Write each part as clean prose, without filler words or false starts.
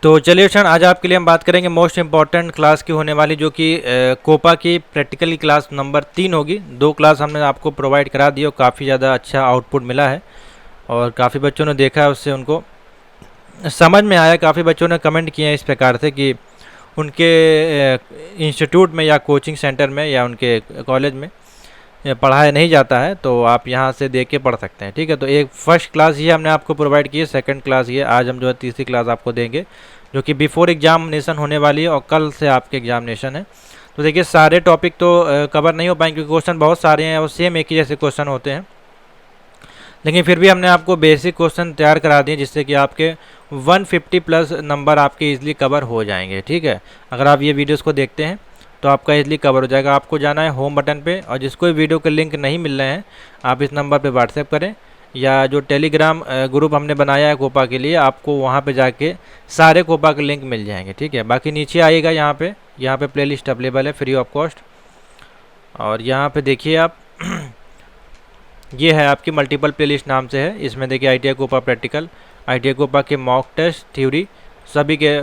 तो चलिए क्षण आज आपके लिए हम बात करेंगे मोस्ट इम्पॉर्टेंट क्लास की होने वाली, जो कि कोपा की प्रैक्टिकल की क्लास नंबर 3 होगी। 2 क्लास हमने आपको प्रोवाइड करा दी और काफ़ी ज़्यादा अच्छा आउटपुट मिला है और काफ़ी बच्चों ने देखा है, उससे उनको समझ में आया। काफ़ी बच्चों ने कमेंट किए हैं इस प्रकार से कि उनके इंस्टीट्यूट में या कोचिंग सेंटर में या उनके कॉलेज में पढ़ाया नहीं जाता है, तो आप यहाँ से देख के पढ़ सकते हैं। ठीक है, तो एक फर्स्ट क्लास ये हमने आपको प्रोवाइड की है, सेकंड क्लास ये आज हम जो है तीसरी क्लास आपको देंगे, जो कि बिफोर एग्जामिनेशन होने वाली है और कल से आपके एग्जामिनेशन है। तो देखिए सारे टॉपिक तो कवर नहीं हो पाएंगे क्योंकि क्वेश्चन बहुत सारे हैं और सेम एक ही जैसे क्वेश्चन होते हैं, लेकिन फिर भी हमने आपको बेसिक क्वेश्चन तैयार करा दिए जिससे कि आपके 150 प्लस नंबर आपके इजीली कवर हो जाएंगे। ठीक है, अगर आप ये वीडियोस को देखते हैं तो आपका इजीली कवर हो जाएगा। आपको जाना है होम बटन पे और जिसको भी वीडियो के लिंक नहीं मिल रहे हैं आप इस नंबर पे व्हाट्सएप करें या जो टेलीग्राम ग्रुप हमने बनाया है कोपा के लिए, आपको वहाँ पे जाके सारे कोपा के लिंक मिल जाएंगे। ठीक है, बाकी नीचे आइएगा, यहाँ पे प्लेलिस्ट अवेलेबल है फ्री ऑफ कॉस्ट। और यहाँ पे देखिए आप ये है आपकी मल्टीपल प्लेलिस्ट नाम से है। इसमें देखिए ITI COPA practical, ITI COPA के मॉक टेस्ट, थ्योरी सभी के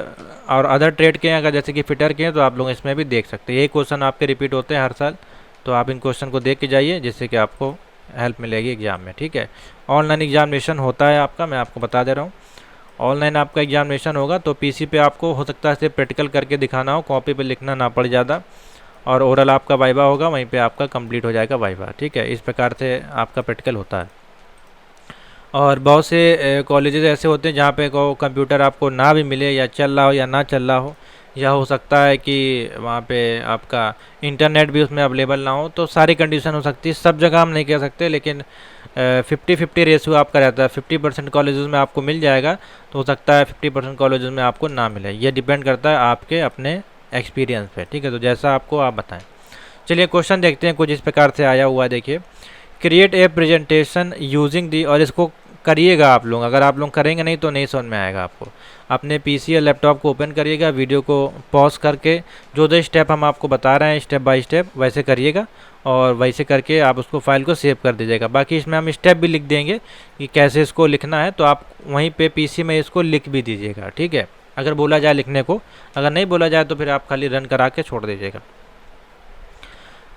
और अदर ट्रेड के हैं, अगर जैसे कि फिटर के हैं तो आप लोग इसमें भी देख सकते हैं। यही क्वेश्चन आपके रिपीट होते हैं हर साल, तो आप इन क्वेश्चन को देख के जाइए जिससे कि आपको हेल्प मिलेगी एग्जाम में। ठीक है, ऑनलाइन एग्जामिनेशन होता है आपका, मैं आपको बता दे रहा हूँ। ऑनलाइन आपका एग्जामिनेशन होगा तो PC पे आपको हो सकता है सिर्फ प्रैक्टिकल करके दिखाना हो, कॉपी पे लिखना ना पड़ ज़्यादा, और ओरल आपका वाइवा होगा, वहीं पे आपका कंप्लीट हो जाएगा वाइवा। ठीक है, इस प्रकार से आपका प्रैक्टिकल होता है। और बहुत से कॉलेजेस ऐसे होते हैं जहाँ पे कंप्यूटर आपको ना भी मिले या चल रहा हो या ना चल रहा हो, या हो सकता है कि वहाँ पे आपका इंटरनेट भी उसमें अवेलेबल ना हो, तो सारी कंडीशन हो सकती है। सब जगह हम नहीं कह सकते, लेकिन 50-50 रेशियो आपका रहता है। 50% कॉलेजेस में आपको मिल जाएगा, तो हो सकता है 50% कॉलेजेस में आपको ना मिले। ये डिपेंड करता है आपके अपने एक्सपीरियंस पे। ठीक है, तो जैसा आपको आप बताएं। चलिए क्वेश्चन देखते हैं, कुछ इस प्रकार से आया हुआ है। देखिए, create a presentation using the, और इसको करिएगा आप लोग, अगर आप लोग करेंगे नहीं तो नहीं समझ में आएगा आपको। अपने PC या लैपटॉप को ओपन करिएगा, वीडियो को पॉज करके जो स्टेप हम आपको बता रहे हैं स्टेप बाय स्टेप वैसे करिएगा, और वैसे करके आप उसको फाइल को सेव कर दीजिएगा। बाकी इसमें हम स्टेप भी लिख देंगे कि कैसे इसको लिखना है, तो आप वहीं पे PC में इसको लिख भी दीजिएगा। ठीक है, अगर बोला जाए लिखने को, अगर नहीं बोला जाए तो फिर आप खाली रन करा के छोड़ दीजिएगा।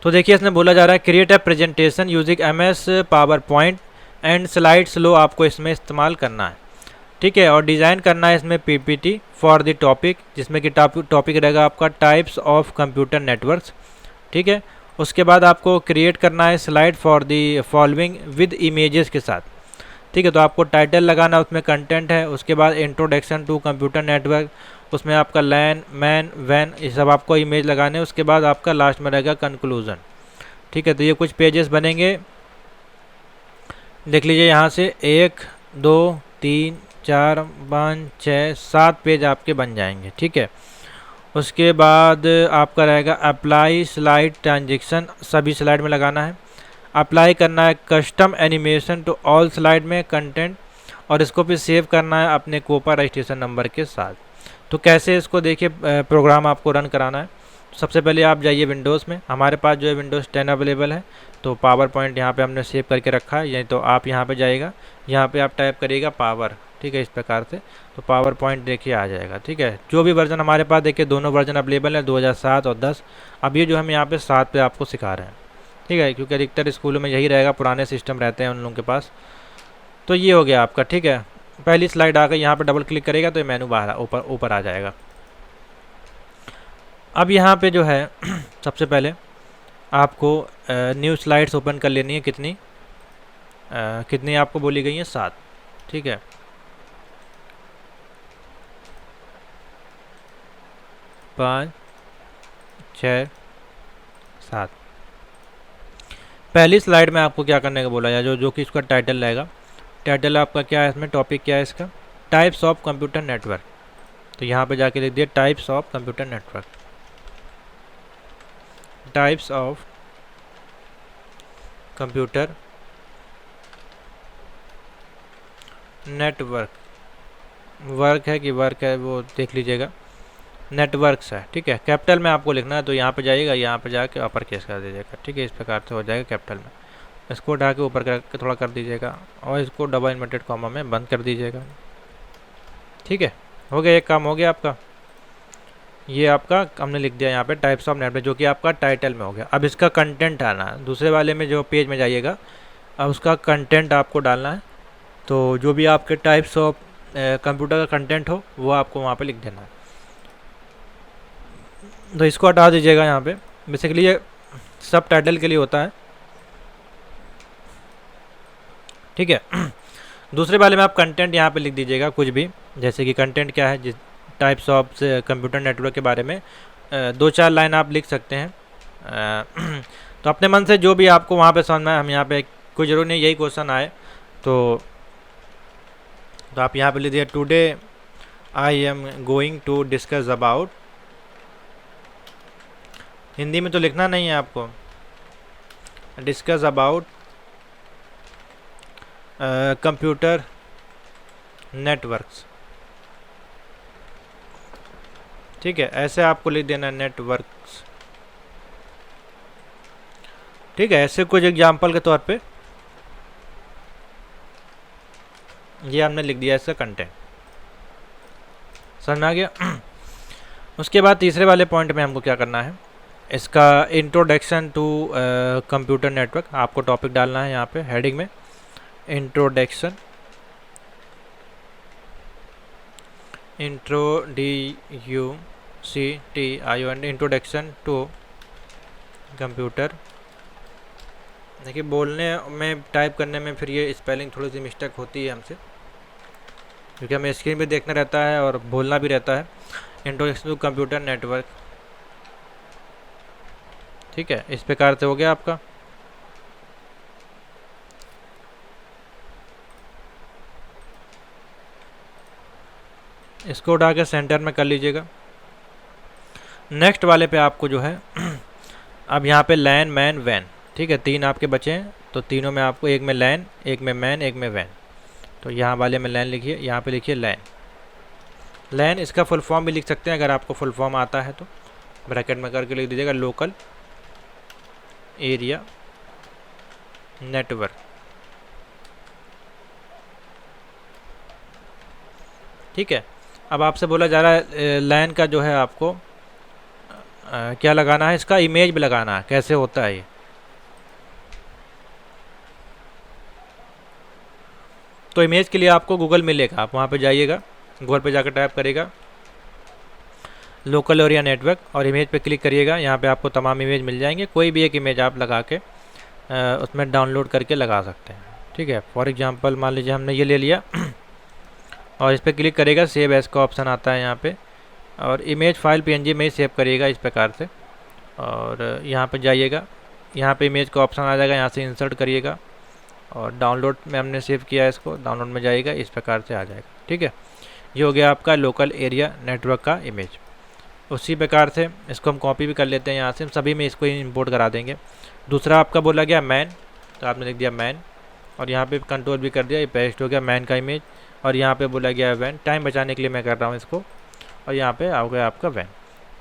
तो देखिए इसमें बोला जा रहा है create a presentation using MS power point and slide slow, आपको इसमें इस्तेमाल करना है। ठीक है, और डिज़ाइन करना है इसमें PPT फॉर द टॉपिक, जिसमें कि टॉपिक रहेगा आपका टाइप्स ऑफ कंप्यूटर नेटवर्क्स। ठीक है, उसके बाद आपको क्रिएट करना है slide for the following with images के साथ। ठीक है, तो आपको टाइटल लगाना, उसमें कंटेंट है, उसके बाद इंट्रोडक्शन टू कंप्यूटर नेटवर्क, उसमें आपका लैन मैन वैन ये सब आपको इमेज लगाने, उसके बाद आपका लास्ट में रहेगा कंक्लूजन। ठीक है, तो ये कुछ पेजेस बनेंगे, देख लीजिए यहाँ से 1 2 3 4 5 6 7 पेज आपके बन जाएंगे। ठीक है, उसके बाद आपका रहेगा अप्लाई स्लाइड ट्रांजेक्शन, सभी स्लाइड में लगाना है। अप्लाई करना है custom animation to all slide में कंटेंट, और इसको भी सेव करना है अपने कोपा रजिस्ट्रेशन नंबर के साथ। तो कैसे इसको देखिए प्रोग्राम आपको रन कराना है। सबसे पहले आप जाइए विंडोज़ में, हमारे पास जो है विंडोज़ 10 अवेलेबल है, तो पावर पॉइंट यहाँ पे हमने सेव करके रखा है। यही तो आप यहाँ पे जाइएगा, यहाँ पे आप टाइप करिएगा पावर। ठीक है, इस प्रकार से तो पावर पॉइंट देखिए आ जाएगा। ठीक है, जो भी वर्जन हमारे पास देखिए दोनों वर्जन अवेलेबल है, 2007 और 10। अब ये जो हम यहाँ पे 7 पे आपको सिखा रहे हैं। ठीक है, क्योंकि अधिकतर स्कूलों में यही रहेगा, पुराने सिस्टम रहते हैं उन लोगों के पास। तो ये हो गया आपका। ठीक है, पहली स्लाइड आ गई, यहाँ पे डबल क्लिक करेगा तो ये मेनू बाहर ऊपर आ जाएगा। अब यहाँ पे जो है सबसे पहले आपको न्यू स्लाइड्स ओपन कर लेनी है। कितनी आपको बोली गई है? 7। ठीक है, पाँच 6 7। पहली स्लाइड में आपको क्या करने का बोला जाए, जो कि इसका टाइटल रहेगा। टाइटल आपका क्या है, इसमें टॉपिक क्या है इसका? Types of computer network. तो यहाँ पे जाके लिख दिए types of computer network, types of computer network. Work है कि वर्क है वो देख लीजिएगा, नेटवर्क्स है। ठीक है, कैपिटल में आपको लिखना है, तो यहाँ पे जाइएगा, यहाँ पे जाके अपर केस कर दीजिएगा। ठीक है, इस प्रकार से हो जाएगा कैपिटल में। इसको उठा के ऊपर करके थोड़ा कर दीजिएगा और इसको डबल इन्वर्टेड कॉमा में बंद कर दीजिएगा। ठीक है, हो गया, एक काम हो गया आपका। ये आपका हमने लिख दिया यहाँ पे टाइप्स ऑफ नेटवर्क, जो कि आपका टाइटल में हो गया। अब इसका कंटेंट आना है, दूसरे वाले में जो पेज में जाइएगा, अब उसका कंटेंट आपको डालना है। तो जो भी आपके टाइप्स ऑफ कंप्यूटर का कंटेंट हो वो आपको वहाँ पे लिख देना है। तो इसको हटा दीजिएगा यहाँ पे। बेसिकली ये सब टाइटल के लिए होता है, ठीक है। दूसरे वाले में आप कंटेंट यहाँ पे लिख दीजिएगा कुछ भी, जैसे कि कंटेंट क्या है, जिस टाइप्स ऑफ कंप्यूटर नेटवर्क के बारे में 2-4 लाइन आप लिख सकते हैं। तो अपने मन से जो भी आपको वहाँ पे समझ में आए, हम यहाँ पे कोई ज़रूर नहीं यही क्वेश्चन आए तो आप यहाँ पे लिख दिए today I am going to discuss about. Hindi में तो लिखना नहीं है आपको, डिस्कस अबाउट कंप्यूटर नेटवर्क्स, ठीक है। ऐसे आपको लिख देना नेटवर्क्स, ठीक है। ऐसे कुछ एग्जांपल के तौर पे ये हमने लिख दिया इसका कंटेंट, समझ में आ गया। उसके बाद तीसरे वाले पॉइंट में हमको क्या करना है, इसका इंट्रोडक्शन टू कंप्यूटर नेटवर्क आपको टॉपिक डालना है यहाँ पे हेडिंग में, इंट्रोडक्शन, इंट्रोडक्शन टू कंप्यूटर। देखिए बोलने में, टाइप करने में फिर ये स्पेलिंग थोड़ी सी मिस्टेक होती है हमसे, क्योंकि हमें स्क्रीन पे देखना रहता है और बोलना भी रहता है। इंट्रोडक्शन टू कंप्यूटर नेटवर्क, ठीक है। इस प्रकार से हो गया आपका। इसको उठा के सेंटर में कर लीजिएगा। नेक्स्ट वाले पे आपको जो है अब यहाँ पे लैन मैन वैन, ठीक है, 3 आपके बचे हैं। तो तीनों में आपको, एक में लैन, एक में मैन, एक में वैन। तो यहाँ वाले में लैन लिखिए, यहाँ पे लिखिए लैन। लैन इसका फुल फॉर्म भी लिख सकते हैं, अगर आपको फुल फॉर्म आता है तो ब्रैकेट में करके लिख दीजिएगा, लोकल एरिया नेटवर्क, ठीक है। अब आपसे बोला जा रहा है लैन का जो है आपको क्या लगाना है, इसका इमेज भी लगाना है। कैसे होता है ये, तो इमेज के लिए आपको गूगल मिलेगा, आप वहाँ पे जाइएगा, गूगल पे जाकर टाइप करेगा लोकल एरिया नेटवर्क और इमेज पे क्लिक करिएगा। यहाँ पे आपको तमाम इमेज मिल जाएंगे, कोई भी एक इमेज आप लगा के उसमें डाउनलोड करके लगा सकते हैं, ठीक है। फॉर एग्जांपल मान लीजिए हमने ये ले लिया और इस पर क्लिक करेगा, सेव एज का ऑप्शन आता है यहाँ पे, और इमेज फाइल PNG में ही सेव करिएगा इस प्रकार से। और यहाँ पे जाइएगा, यहाँ पे इमेज का ऑप्शन आ जाएगा, यहाँ से इंसर्ट करिएगा और डाउनलोड में हमने सेव किया है इसको, डाउनलोड में जाइएगा, इस प्रकार से आ जाएगा, ठीक है। ये हो गया आपका लोकल एरिया नेटवर्क का इमेज। उसी प्रकार से इसको हम कॉपी भी कर लेते हैं यहाँ से, हम सभी में इसको इंपोर्ट करा देंगे। दूसरा आपका बोला गया मैन, तो आपने लिख दिया मैन और यहाँ पे कंट्रोल भी कर दिया, ये पेस्ट हो गया मैन का इमेज। और यहाँ पे बोला गया वैन, टाइम बचाने के लिए मैं कर रहा हूँ इसको, और यहाँ पे आ गया आपका वैन,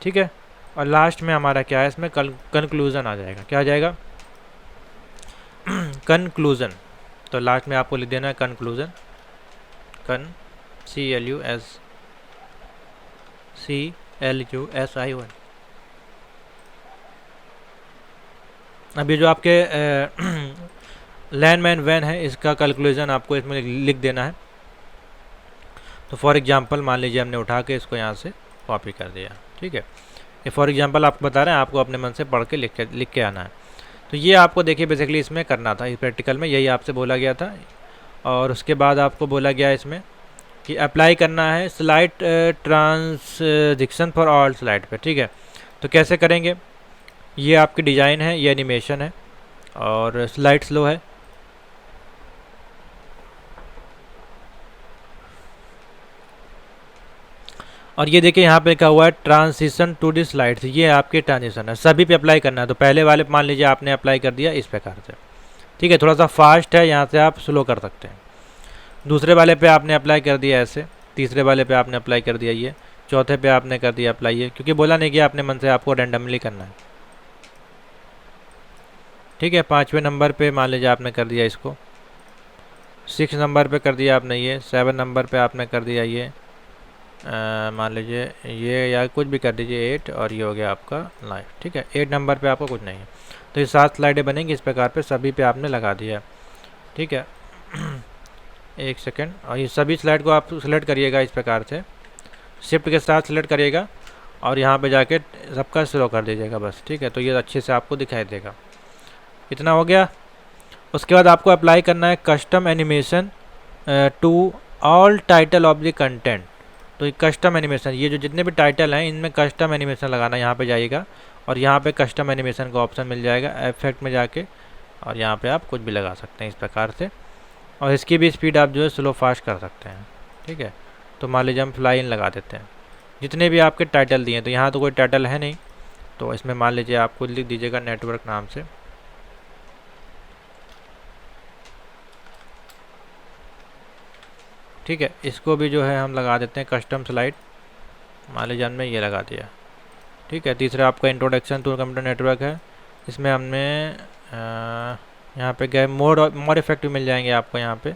ठीक है। और लास्ट में हमारा क्या है, इसमें कंक्लूजन आ जाएगा। क्या आ जाएगा, कंक्लूजन। तो लास्ट में आपको लिख देना है कंक्लूजन, CLUSION। अब ये जो आपके लैंडमैन वैन है, इसका कैलकुलेशन आपको इसमें लिख देना है। तो फॉर एग्जांपल मान लीजिए हमने उठा के इसको यहाँ से कॉपी कर दिया, ठीक है। ये फॉर एग्जांपल आपको बता रहे हैं, आपको अपने मन से पढ़ के लिख के आना है। तो ये आपको देखिए बेसिकली इसमें करना था, इस प्रैक्टिकल में यही आपसे बोला गया था। और उसके बाद आपको बोला गया इसमें कि अप्लाई करना है slide transition for all slide पे, ठीक है। तो कैसे करेंगे, ये आपकी डिज़ाइन है, ये एनिमेशन है और स्लाइड स्लो है। और ये देखिए यहाँ पे क्या हुआ है, ट्रांजिशन टू दी स्लाइड्स, ये आपके ट्रांजिशन है, सभी पे अप्लाई करना है। तो पहले वाले मान लीजिए आपने अप्लाई कर दिया इस प्रकार से, ठीक है। थोड़ा सा फास्ट है, यहाँ से आप स्लो कर सकते हैं। दूसरे वाले पे आपने अप्लाई कर दिया ऐसे, तीसरे वाले पे आपने अप्लाई कर दिया ये, चौथे पे आपने कर दिया अप्लाई ये, क्योंकि बोला नहीं कि अपने मन से आपको रैंडमली करना है, ठीक है। 5वें नंबर पे मान लीजिए आपने कर दिया इसको, 6 नंबर पे कर दिया आपने ये, 7 नंबर पे आपने कर दिया ये, मान लीजिए ये या कुछ भी कर दीजिए 8 और ये हो गया आपका लाइव। ठीक है, 8 नंबर पे आपको कुछ नहीं है। तो ये 7 स्लाइडें बनेंगी इस प्रकार पे, सभी पे आपने लगा दिया। ठीक है एक सेकेंड, और ये सभी स्लाइड को आप सिलेक्ट करिएगा इस प्रकार से, शिफ्ट के साथ सिलेक्ट करिएगा और यहाँ पे जाके सबका स्लो कर दीजिएगा बस। ठीक है, तो ये अच्छे से आपको दिखाई देगा। इतना हो गया। उसके बाद आपको अप्लाई करना है custom animation to all title of the content. तो कस्टम एनिमेशन, ये जो जितने भी टाइटल हैं इनमें कस्टम एनिमेशन लगाना। यहाँ पे जाइएगा और यहाँ पे कस्टम एनिमेशन का ऑप्शन मिल जाएगा इफेक्ट में जाके, और यहाँ पे आप कुछ भी लगा सकते हैं इस प्रकार से। और इसकी भी स्पीड आप जो है स्लो फास्ट कर सकते हैं। ठीक है, तो मान लीजिए हम फ्लाई इन लगा देते हैं। जितने भी आपके टाइटल दिए, तो यहाँ तो कोई टाइटल है नहीं, तो इसमें मान लीजिए आपको लिख दीजिएगा नेटवर्क नाम से। ठीक है, इसको भी जो है हम लगा देते हैं कस्टम स्लाइड, मान लीजिए हमने ये लगा दिया। ठीक है, तीसरा आपका इंट्रोडक्शन टू कंप्यूटर नेटवर्क है, इसमें हमने यहाँ पे गए मोर इफेक्टिव मिल जाएंगे आपको, यहाँ पे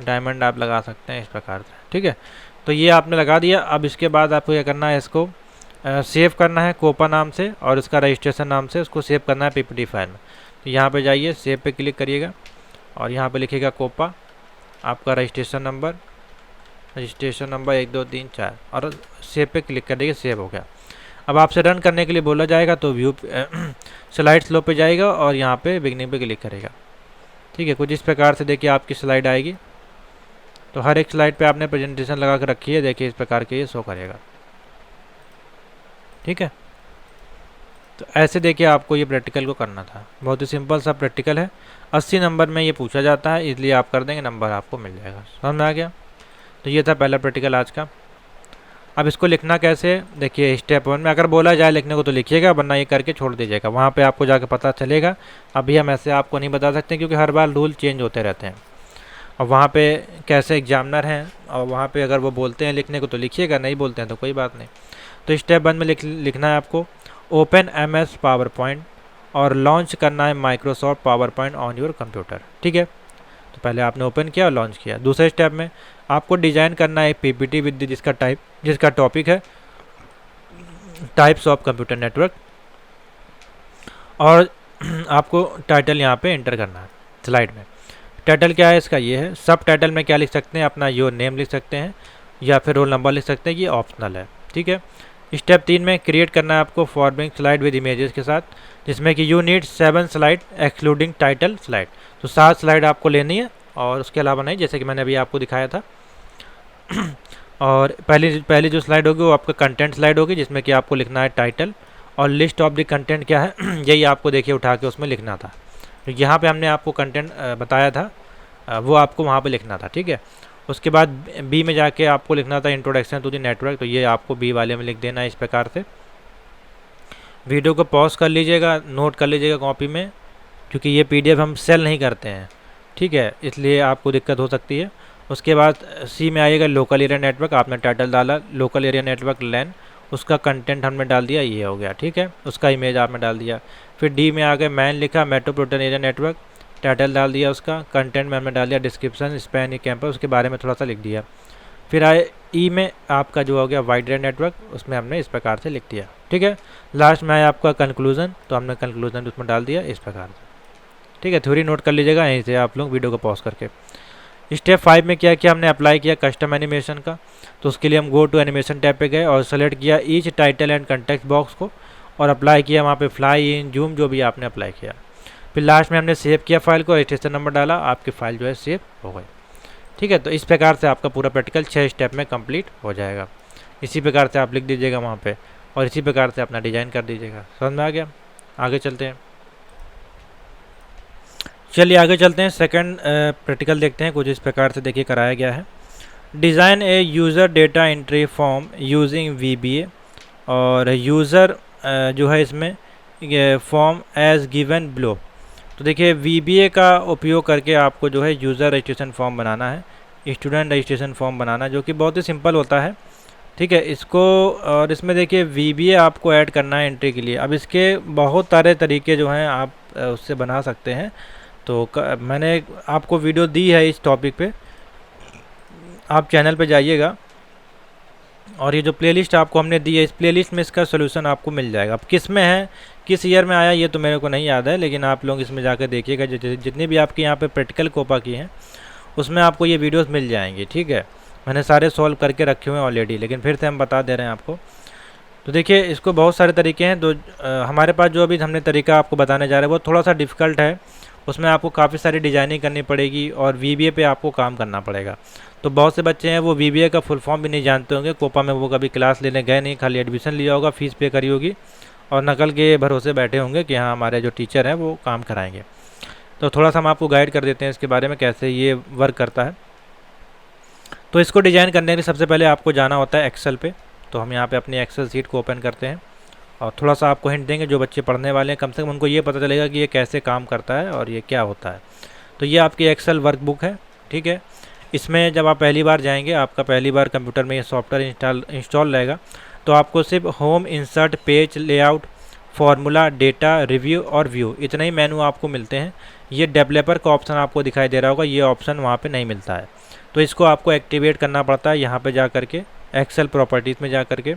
डायमंड आप लगा सकते हैं इस प्रकार से। ठीक है, तो ये आपने लगा दिया। अब इसके बाद आपको क्या करना है, इसको सेव करना है कोपा नाम से, और इसका रजिस्ट्रेशन नाम से उसको सेव करना है पीपीटी फाइल में। तो यहाँ पे जाइए, सेव पे क्लिक करिएगा और यहाँ पे लिखिएगा कोपा, आपका रजिस्ट्रेशन नंबर 1 2 3 4, और सेव पे क्लिक कर दीजिए। सेव हो गया। अब आपसे रन करने के लिए बोला जाएगा, तो व्यू स्लाइड स्लो पे जाएगा और यहाँ पे बिगनिंग पे क्लिक करेगा। ठीक है, कुछ इस प्रकार से देखिए आपकी स्लाइड आएगी। तो हर एक स्लाइड पे आपने प्रेजेंटेशन लगा कर रखी है, देखिए इस प्रकार के ये शो करेगा। ठीक है, तो ऐसे देखिए आपको ये प्रैक्टिकल को करना था। बहुत ही सिंपल सा प्रैक्टिकल है, 80 नंबर में ये पूछा जाता है, इसलिए आप कर देंगे, नंबर आपको मिल जाएगा। समझ में आ गया? तो ये था पहला प्रैक्टिकल आज का। अब इसको लिखना कैसे, देखिए स्टेप 1 में अगर बोला जाए लिखने को तो लिखिएगा, वरना ये करके छोड़ दीजिएगा, वहाँ पे आपको जाके पता चलेगा। अभी हम ऐसे आपको नहीं बता सकते क्योंकि हर बार रूल चेंज होते रहते हैं, और वहाँ पे कैसे एग्जामिनर हैं, और वहाँ पे अगर वो बोलते हैं लिखने को तो लिखिएगा, नहीं बोलते हैं तो कोई बात नहीं। तो स्टेप 1 में लिखना है आपको ओपन MS पावर पॉइंट और लॉन्च करना है Microsoft power point on your computer. ठीक है, तो पहले आपने ओपन किया और लॉन्च किया। दूसरे स्टेप में आपको डिज़ाइन करना है पीपीटी विद जिसका टॉपिक है टाइप्स ऑफ कंप्यूटर नेटवर्क, और आपको टाइटल यहाँ पे एंटर करना है स्लाइड में। टाइटल क्या है इसका, ये है। सब टाइटल में क्या लिख सकते हैं, अपना योर नेम लिख सकते हैं या फिर रोल नंबर लिख सकते हैं, ये ऑप्शनल है। ठीक है, स्टेप 3 में क्रिएट करना है आपको फॉर्मिंग स्लाइड विद इमेजेस के साथ, जिसमें कि you need 7 slide excluding title slide. तो 7 स्लाइड आपको लेनी है और उसके अलावा नहीं, जैसे कि मैंने अभी आपको दिखाया था। और पहली जो स्लाइड होगी वो आपका कंटेंट स्लाइड होगी, जिसमें कि आपको लिखना है टाइटल, और लिस्ट ऑफ द कंटेंट क्या है यही आपको देखिए उठा के उसमें लिखना था। तो यहाँ पे हमने आपको कंटेंट बताया था, वो आपको वहाँ पे लिखना था। ठीक है, उसके बाद बी में जाके आपको लिखना था इंट्रोडक्शन टू द नेटवर्क, तो ये आपको बी वाले में लिख देना है इस प्रकार से। वीडियो को पॉज कर लीजिएगा, नोट कर लीजिएगा कॉपी में, क्योंकि ये PDF हम सेल नहीं करते हैं। ठीक है, इसलिए आपको दिक्कत हो सकती है। उसके बाद सी में आइएगा लोकल एरिया नेटवर्क, आपने टाइटल डाला लोकल एरिया नेटवर्क लैन, उसका कंटेंट हमने डाल दिया, ये हो गया। ठीक है, उसका इमेज आपने डाल दिया। फिर डी में आ गए मैन लिखा मेट्रोपॉलिटन एरिया नेटवर्क, टाइटल डाल दिया उसका, कंटेंट में हमने डाल दिया डिस्क्रिप्शन स्पैन कैंपस, उसके बारे में थोड़ा सा लिख दिया। फिर आए ई में आपका जो हो गया वाइड एरिया नेटवर्क, उसमें हमने इस प्रकार से लिख दिया। ठीक है, लास्ट में आया आपका कंक्लूजन, तो हमने कंक्लूजन उसमें डाल दिया इस प्रकार से। ठीक है, थ्योरी नोट कर लीजिएगा यहीं से आप लोग वीडियो को पॉज करके। स्टेप 5 में क्या किया हमने, अप्लाई किया कस्टम एनिमेशन का। तो उसके लिए हम गो टू एनिमेशन टैब पे गए और सेलेक्ट किया each title and context box को, और अप्लाई किया वहाँ पे फ्लाई इन जूम जो भी आपने अप्लाई किया। फिर लास्ट में हमने सेव किया फाइल को, रजिस्ट्रेशन नंबर डाला, आपकी फ़ाइल जो है सेव हो गई। ठीक है, तो इस प्रकार से आपका पूरा प्रैक्टिकल 6 स्टेप में कंप्लीट हो जाएगा। इसी प्रकार से आप लिख दीजिएगा वहाँ पे, और इसी प्रकार से अपना डिज़ाइन कर दीजिएगा। समझ में आ गया? आगे चलते हैं, चलिए आगे चलते हैं। सेकंड प्रैक्टिकल देखते हैं। कुछ इस प्रकार से देखिए कराया गया है, डिज़ाइन ए user data entry form using VBA, और यूज़र जो है इसमें फॉर्म एज गिवन बिलो। तो देखिए VBA का उपयोग करके आपको जो है यूज़र रजिस्ट्रेशन फॉर्म बनाना है, स्टूडेंट रजिस्ट्रेशन फॉर्म बनाना, जो कि बहुत ही सिंपल होता है। ठीक है, इसको और इसमें देखिए VBA आपको ऐड करना है एंट्री के लिए। अब इसके बहुत सारे तरीके जो हैं आप उससे बना सकते हैं। तो मैंने आपको वीडियो दी है इस टॉपिक पे, आप चैनल पे जाइएगा और ये जो प्लेलिस्ट आपको हमने दी है, इस प्लेलिस्ट में इसका सोल्यूशन आपको मिल जाएगा। अब किस में है, किस ईयर में आया, ये तो मेरे को नहीं याद है, लेकिन आप लोग इसमें जाकर देखिएगा। जितनी भी आपके यहाँ पे प्रैक्टिकल कोपा की हैं उसमें आपको ये वीडियोस मिल जाएंगी, ठीक है। मैंने सारे सॉल्व करके रखे हुए हैं ऑलरेडी, लेकिन फिर से हम बता दे रहे हैं आपको। तो देखिए, इसको बहुत सारे तरीके हैं। हमारे पास जो अभी हमने तरीका आपको बताने जा रहे हैं वो थोड़ा सा डिफ़िकल्ट है। उसमें आपको काफ़ी सारी डिज़ाइनिंग करनी पड़ेगी और वीबीए पे आपको काम करना पड़ेगा। तो बहुत से बच्चे हैं वो वीबीए का फुल फॉर्म भी नहीं जानते होंगे, कोपा में वो कभी क्लास लेने गए नहीं, खाली एडमिशन लिया होगा, फ़ीस पे करी होगी और नकल के भरोसे बैठे होंगे कि हाँ हमारे जो टीचर हैं वो काम कराएंगे। तो थोड़ा सा हम आपको गाइड कर देते हैं इसके बारे में कैसे ये वर्क करता है। तो इसको डिज़ाइन करने के लिए सबसे पहले आपको जाना होता है एक्सेल पे। तो हम यहाँ पे अपनी एक्सेल सीट को ओपन करते हैं और थोड़ा सा आपको हिंट देंगे, जो बच्चे पढ़ने वाले हैं कम से कम उनको ये पता चलेगा कि ये कैसे काम करता है और ये क्या होता है। तो ये आपकी एक्सेल वर्कबुक है, ठीक है। इसमें जब आप पहली बार जाएंगे, आपका पहली बार कंप्यूटर में ये सॉफ्टवेयर इंस्टॉल रहेगा, तो आपको सिर्फ home, insert, page layout, formula, data, review और व्यू, इतने ही मेनू आपको मिलते हैं। ये डेवलपर का ऑप्शन आपको दिखाई दे रहा होगा, ये ऑप्शन वहाँ पे नहीं मिलता है। तो इसको आपको एक्टिवेट करना पड़ता है यहाँ पे जा करके, एक्सेल प्रॉपर्टीज़ में जा करके।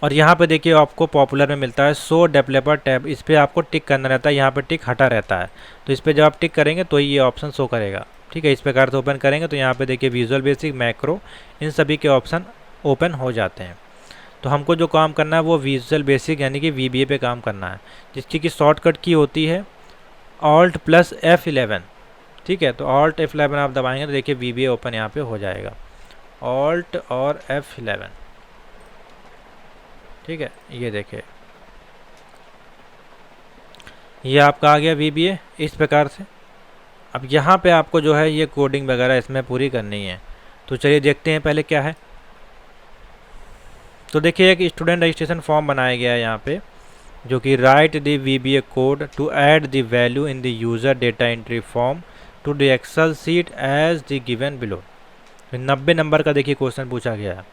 और यहाँ पे देखिए आपको पॉपुलर में मिलता है शो डेवलपर टैब, इस पर आपको टिक करना रहता है। यहाँ पे टिक हटा रहता है, तो इस पर जब आप टिक करेंगे तो ये ऑप्शन शो करेगा, ठीक है। इस प्रकार से ओपन करेंगे तो यहाँ पे देखिए विजुअल बेसिक, मैक्रो, इन सभी के ऑप्शन ओपन हो जाते हैं। तो हमको जो काम करना है वो विजुअल बेसिक यानी कि वीबीए पे काम करना है, जिसकी की शॉर्टकट की होती है Alt + F11, ठीक है। तो Alt F11 आप दबाएंगे तो देखिए वीबीए ओपन यहाँ पे हो जाएगा, Alt और F11, ठीक है। ये देखिए ये आपका आ गया वीबीए इस प्रकार से। अब यहाँ पे आपको जो है ये कोडिंग वगैरह इसमें पूरी करनी है। तो चलिए देखते हैं पहले क्या है। तो देखिए एक स्टूडेंट रजिस्ट्रेशन फॉर्म बनाया गया है यहाँ पे, जो कि write the VBA code to add the value in the user data entry form to the Excel sheet as the given below. 90 number का देखिए क्वेश्चन पूछा गया है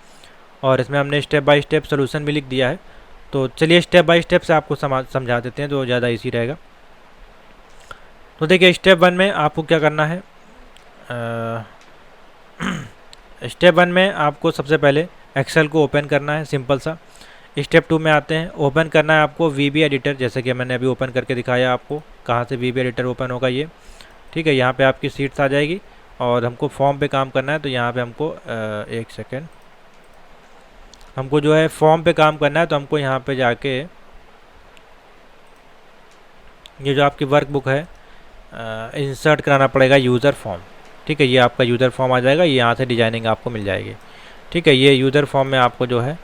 और इसमें हमने स्टेप बाय स्टेप सोल्यूशन भी लिख दिया है। तो चलिए स्टेप बाय स्टेप से आपको समझा देते हैं, तो ज़्यादा इजी रहेगा। तो देखिए स्टेप 1 में आपको क्या करना है, स्टेप 1 में आपको सबसे पहले एक्सेल को ओपन करना है, सिंपल सा। स्टेप 2 में आते हैं, ओपन करना है आपको वीबीए एडिटर, जैसे कि मैंने अभी ओपन करके दिखाया आपको कहाँ से वीबीए एडिटर ओपन होगा ये, ठीक है। यहाँ पे आपकी सीट्स आ जाएगी और हमको फॉर्म पे काम करना है। तो यहाँ पे हमको एक सेकेंड, हमको जो है फॉर्म पे काम करना है। तो हमको यहाँ पे जाके ये जो आपकी वर्कबुक है इंसर्ट कराना पड़ेगा यूज़र फॉर्म, ठीक है। ये आपका यूज़र फॉर्म आ जाएगा, ये यहाँ से डिजाइनिंग आपको मिल जाएगी, ठीक है। ये यूज़र फॉर्म में आपको जो है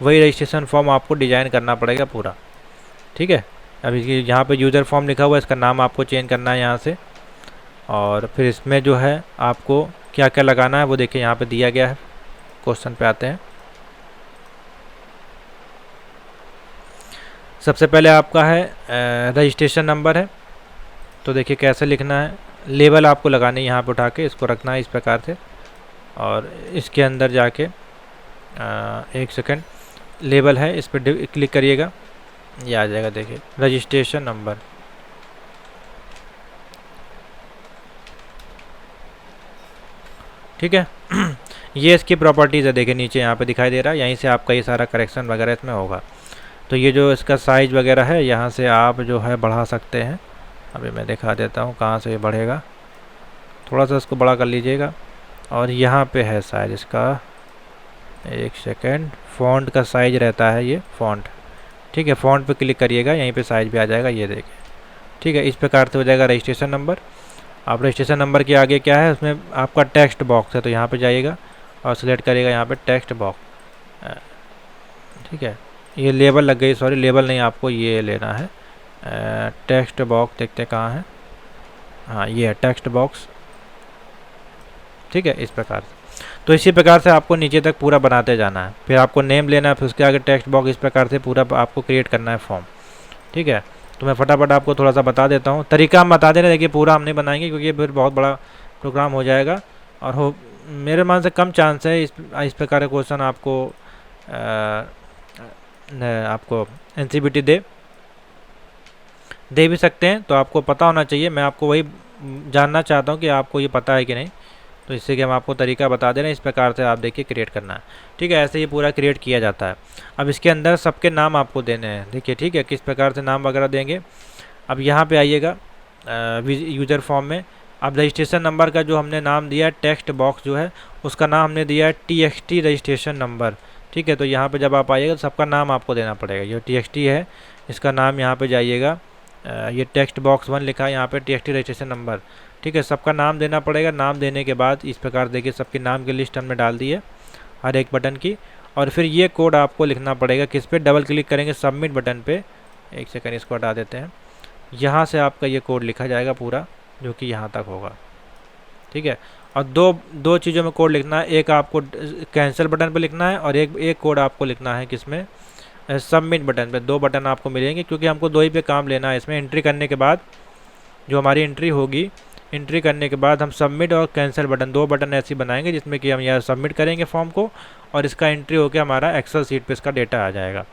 वही रजिस्ट्रेशन फॉर्म आपको डिज़ाइन करना पड़ेगा पूरा, ठीक है। अब यहाँ पे यूज़र फॉर्म लिखा हुआ है, इसका नाम आपको चेंज करना है यहाँ से। और फिर इसमें जो है आपको क्या क्या लगाना है वो देखिए यहाँ पे दिया गया है। क्वेश्चन पे आते हैं। सबसे पहले आपका है रजिस्ट्रेशन नंबर है, तो देखिए कैसे लिखना है। लेबल आपको लगानी है, यहाँ पे उठा के इसको रखना है इस प्रकार से और इसके अंदर जाके एक सेकंड, लेबल है इस पर क्लिक करिएगा, ये आ जाएगा देखिए रजिस्ट्रेशन नंबर, ठीक है। ये इसकी प्रॉपर्टीज़ है, देखिए नीचे यहाँ पे दिखाई दे रहा है, यहीं से आपका ये सारा करेक्शन वगैरह इसमें होगा। तो ये जो इसका साइज़ वगैरह है यहाँ से आप जो है बढ़ा सकते हैं। अभी मैं दिखा देता हूँ कहाँ से ये बढ़ेगा, थोड़ा सा इसको बड़ा कर लीजिएगा। और यहाँ पे है साइज़ इसका, एक सेकेंड, फ़ॉन्ट का साइज़ रहता है ये फ़ॉन्ट, ठीक है। फ़ॉन्ट पे क्लिक करिएगा, यहीं पे साइज़ भी आ जाएगा, ये देखिए, ठीक है। इस प्रकार से हो जाएगा रजिस्ट्रेशन नंबर। अब रजिस्ट्रेशन नंबर के आगे क्या है, उसमें आपका टेक्स्ट बॉक्स है, तो यहाँ पे जाइएगा और सिलेक्ट करिएगा यहाँ पे टेक्स्ट बॉक्स, ठीक है। ये लेबल लग गई, सॉरी लेबल नहीं, आपको ये लेना है टेक्स्ट बॉक्स, देखते कहाँ है, हाँ ये है टेक्स्ट बॉक्स, ठीक है। इस प्रकार से, तो इसी प्रकार से आपको नीचे तक पूरा बनाते जाना है। फिर आपको नेम लेना है, फिर उसके आगे टेक्स्ट बॉक्स, इस प्रकार से पूरा आपको क्रिएट करना है फॉर्म, ठीक है। तो मैं फटाफट आपको थोड़ा सा बता देता हूँ, तरीका हम बता दे रहे हैं। देखिए पूरा हम नहीं बनाएंगे क्योंकि फिर बहुत बड़ा प्रोग्राम हो जाएगा और मेरे मान से कम चांस है इस प्रकार का क्वेश्चन आपको एनसीईआरटी दे भी सकते हैं। तो आपको पता होना चाहिए, मैं आपको वही जानना चाहता हूँ कि आपको ये पता है कि नहीं। तो इससे कि हम आपको तरीका बता दे रहे हैं, इस प्रकार से आप देखिए क्रिएट करना है। ठीक है, ऐसे ही पूरा क्रिएट किया जाता है। अब इसके अंदर सबके नाम आपको देने हैं, देखिए ठीक है, किस प्रकार से नाम वगैरह देंगे। अब यहाँ पे आइएगा यूज़र फॉर्म में। अब रजिस्ट्रेशन नंबर का जो हमने नाम दिया है, टेक्स्ट बॉक्स जो है उसका नाम हमने दिया है TXT रजिस्ट्रेशन नंबर। ठीक है, तो यहाँ पे जब आप आइएगा तो सबका नाम आपको देना पड़ेगा। ये TXT है, इसका नाम यहाँ पे जाइएगा, ये टेक्स्ट बॉक्स 1 लिखा है यहाँ पे TXT रजिस्ट्रेशन नंबर। ठीक है, सबका नाम देना पड़ेगा। नाम देने के बाद इस प्रकार देखिए सबके नाम की लिस्ट हमने डाल दी है हर एक बटन की। और फिर ये कोड आपको लिखना पड़ेगा किस पे, डबल क्लिक करेंगे सबमिट बटन पे। एक सेकंड इसको हटा देते हैं। यहाँ से आपका ये कोड लिखा जाएगा पूरा, जो कि यहाँ तक होगा। ठीक है, और दो चीज़ों में कोड लिखना है, एक आपको कैंसिल बटन पे लिखना है और एक कोड आपको लिखना है किसमें, सबमिट बटन पे। 2 बटन आपको मिलेंगे क्योंकि हमको 2 ही पे काम लेना है। इसमें एंट्री करने के बाद जो हमारी एंट्री होगी, एंट्री करने के बाद हम सबमिट और कैंसिल बटन 2 बटन ऐसे बनाएंगे जिसमें कि हम यह सबमिट करेंगे फॉर्म को और इसका एंट्री होकर हमारा एक्सेल सीट पे इसका डेटा आ जाएगा।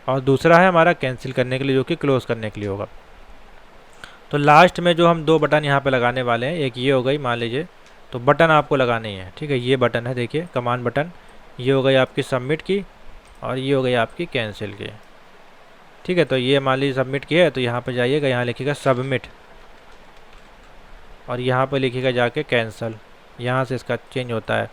और दूसरा है हमारा कैंसिल करने के लिए, जो कि क्लोज़ करने के लिए होगा। तो लास्ट में जो हम 2 बटन यहाँ पे लगाने वाले हैं, एक ये हो गई मान लीजिए, तो बटन आपको लगानी है। ठीक है, ये बटन है देखिए कमांड बटन, ये हो गई आपकी सबमिट की और ये हो गई आपकी कैंसिल की। ठीक है, तो ये मान लीजिए सबमिट किया है, तो यहाँ पे जाइएगा, यहाँ लिखिएगा सबमिट और यहाँ पे लिखिएगा जाके कैंसिल। यहाँ से इसका चेंज होता है।